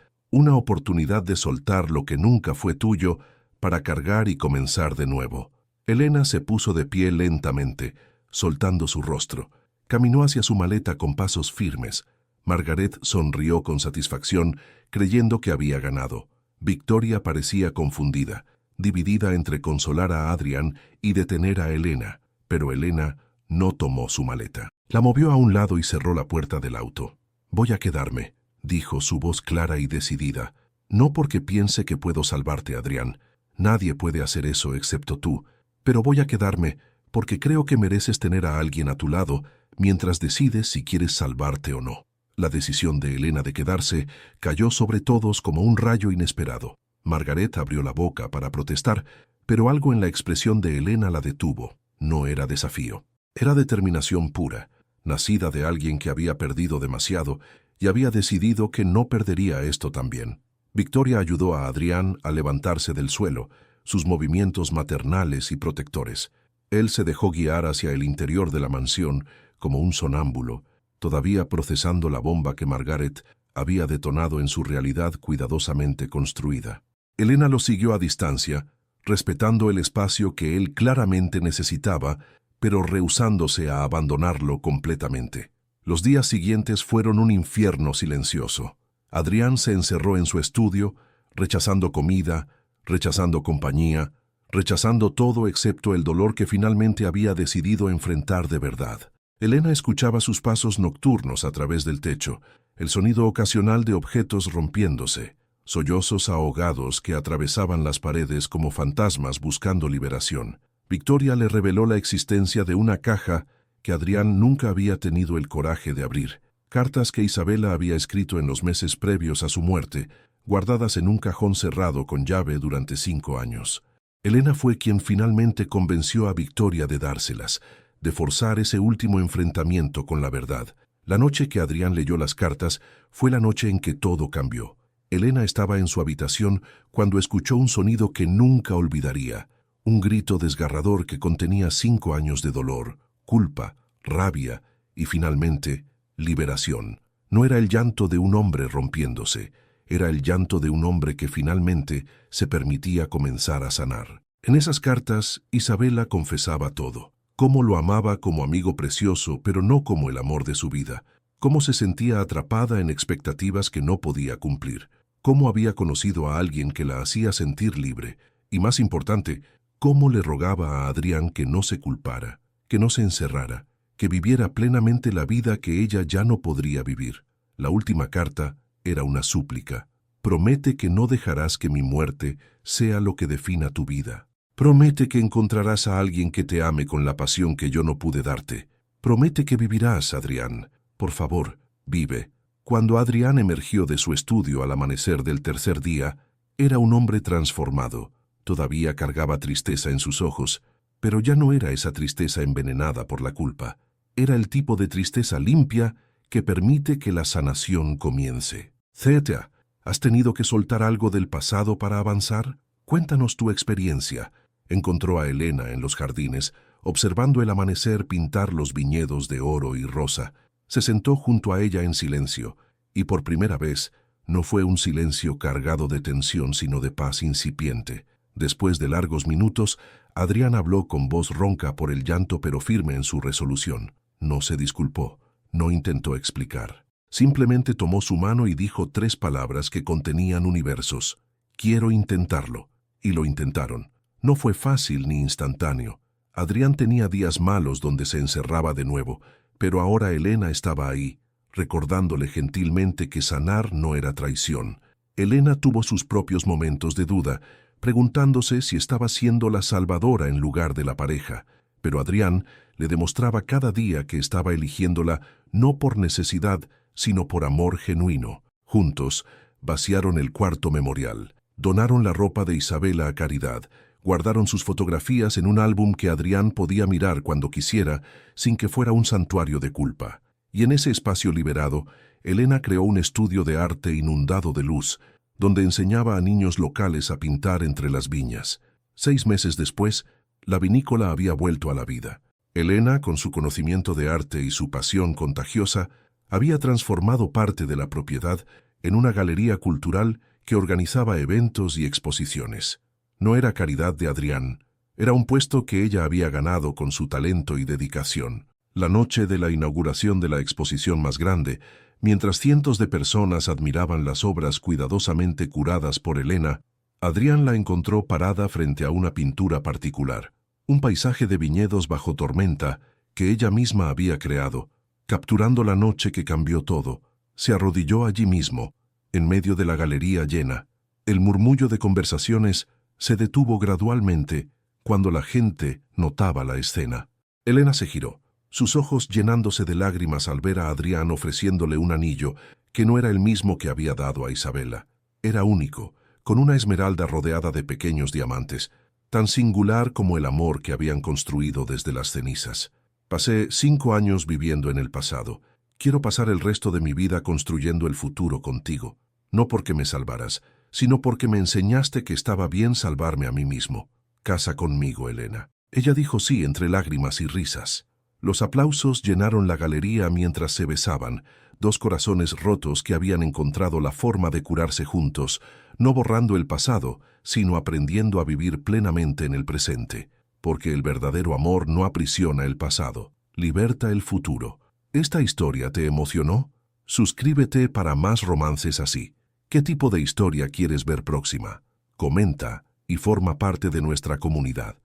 de soltar lo que nunca fue tuyo para cargar y comenzar de nuevo. Elena se puso de pie lentamente, soltando su rostro. Caminó hacia su maleta con pasos firmes. Margaret sonrió con satisfacción, creyendo que había ganado. Victoria parecía confundida, dividida entre consolar a Adrián y detener a Elena, pero Elena no tomó su maleta. La movió a un lado y cerró la puerta del auto. «Voy a quedarme», dijo su voz clara y decidida. «No porque piense que puedo salvarte, Adrián. Nadie puede hacer eso excepto tú. Pero voy a quedarme porque creo que mereces tener a alguien a tu lado mientras decides si quieres salvarte o no». La decisión de Elena de quedarse cayó sobre todos como un rayo inesperado. Margaret abrió la boca para protestar, pero algo en la expresión de Elena la detuvo. No era desafío. Era determinación pura, nacida de alguien que había perdido demasiado y había decidido que no perdería esto también. Victoria ayudó a Adrián a levantarse del suelo, sus movimientos maternales y protectores. Él se dejó guiar hacia el interior de la mansión como un sonámbulo, todavía procesando la bomba que Margaret había detonado en su realidad cuidadosamente construida. Elena lo siguió a distancia, respetando el espacio que él claramente necesitaba, pero rehusándose a abandonarlo completamente. Los días siguientes fueron un infierno silencioso. Adrián se encerró en su estudio, rechazando comida, rechazando compañía, rechazando todo excepto el dolor que finalmente había decidido enfrentar de verdad. Elena escuchaba sus pasos nocturnos a través del techo, el sonido ocasional de objetos rompiéndose, sollozos ahogados que atravesaban las paredes como fantasmas buscando liberación. Victoria le reveló la existencia de una caja que Adrián nunca había tenido el coraje de abrir, cartas que Isabela había escrito en los meses previos a su muerte, guardadas en un cajón cerrado con llave durante 5 años. Elena fue quien finalmente convenció a Victoria de dárselas, de forzar ese último enfrentamiento con la verdad. La noche que Adrián leyó las cartas fue la noche en que todo cambió. Elena estaba en su habitación cuando escuchó un sonido que nunca olvidaría, un grito desgarrador que contenía 5 años de dolor, culpa, rabia y finalmente liberación. No era el llanto de un hombre rompiéndose, era el llanto de un hombre que finalmente se permitía comenzar a sanar. En esas cartas, Isabela confesaba todo. Cómo lo amaba como amigo precioso, pero no como el amor de su vida. cómo se sentía atrapada en expectativas que no podía cumplir, cómo había conocido a alguien que la hacía sentir libre, y más importante, cómo le rogaba a Adrián que no se culpara, que no se encerrara, que viviera plenamente la vida que ella ya no podría vivir. La última carta era una súplica. Promete que no dejarás que mi muerte sea lo que defina tu vida. Promete que encontrarás a alguien que te ame con la pasión que yo no pude darte. Promete que vivirás, Adrián. Por favor, vive. Cuando Adrián emergió de su estudio al amanecer del tercer día, era un hombre transformado. Todavía cargaba tristeza en sus ojos, pero ya no era esa tristeza envenenada por la culpa. Era el tipo de tristeza limpia que permite que la sanación comience. Zeta, ¿has tenido que soltar algo del pasado para avanzar? Cuéntanos tu experiencia. Encontró a Elena en los jardines, observando el amanecer pintar los viñedos de oro y rosa. Se sentó junto a ella en silencio, y por primera vez no fue un silencio cargado de tensión, sino de paz incipiente. Después de largos minutos, Adrián habló con voz ronca por el llanto pero firme en su resolución. No se disculpó, no intentó explicar. Simplemente tomó su mano y dijo 3 palabras que contenían universos. Quiero intentarlo. Y lo intentaron. No fue fácil ni instantáneo. Adrián tenía días malos donde se encerraba de nuevo, pero ahora Elena estaba ahí, recordándole gentilmente que sanar no era traición. Elena tuvo sus propios momentos de duda, preguntándose si estaba siendo la salvadora en lugar de la pareja, pero Adrián le demostraba cada día que estaba eligiéndola no por necesidad, sino por amor genuino. Juntos, vaciaron el cuarto memorial, donaron la ropa de Isabela a caridad, guardaron sus fotografías en un álbum que Adrián podía mirar cuando quisiera, sin que fuera un santuario de culpa. Y en ese espacio liberado, Elena creó un estudio de arte inundado de luz, donde enseñaba a niños locales a pintar entre las viñas. 6 meses después, la vinícola había vuelto a la vida. Elena, con su conocimiento de arte y su pasión contagiosa, había transformado parte de la propiedad en una galería cultural que organizaba eventos y exposiciones. No era caridad de Adrián, era un puesto que ella había ganado con su talento y dedicación. La noche de la inauguración de la exposición más grande, mientras cientos de personas admiraban las obras cuidadosamente curadas por Elena, Adrián la encontró parada frente a una pintura particular, un paisaje de viñedos bajo tormenta que ella misma había creado. Capturando la noche que cambió todo, se arrodilló allí mismo, en medio de la galería llena. El murmullo de conversaciones se detuvo gradualmente cuando la gente notaba la escena. Elena se giró, sus ojos llenándose de lágrimas al ver a Adrián ofreciéndole un anillo que no era el mismo que había dado a Isabela. Era único, con una esmeralda rodeada de pequeños diamantes, tan singular como el amor que habían construido desde las cenizas. Pasé 5 años viviendo en el pasado. Quiero pasar el resto de mi vida construyendo el futuro contigo. No porque me salvaras, sino porque me enseñaste que estaba bien salvarme a mí mismo. Casa conmigo, Elena. Ella dijo sí entre lágrimas y risas. Los aplausos llenaron la galería mientras se besaban, 2 corazones rotos que habían encontrado la forma de curarse juntos, no borrando el pasado, sino aprendiendo a vivir plenamente en el presente. Porque el verdadero amor no aprisiona el pasado, liberta el futuro. ¿Esta historia te emocionó? Suscríbete para más romances así. ¿Qué tipo de historia quieres ver próxima? Comenta y forma parte de nuestra comunidad.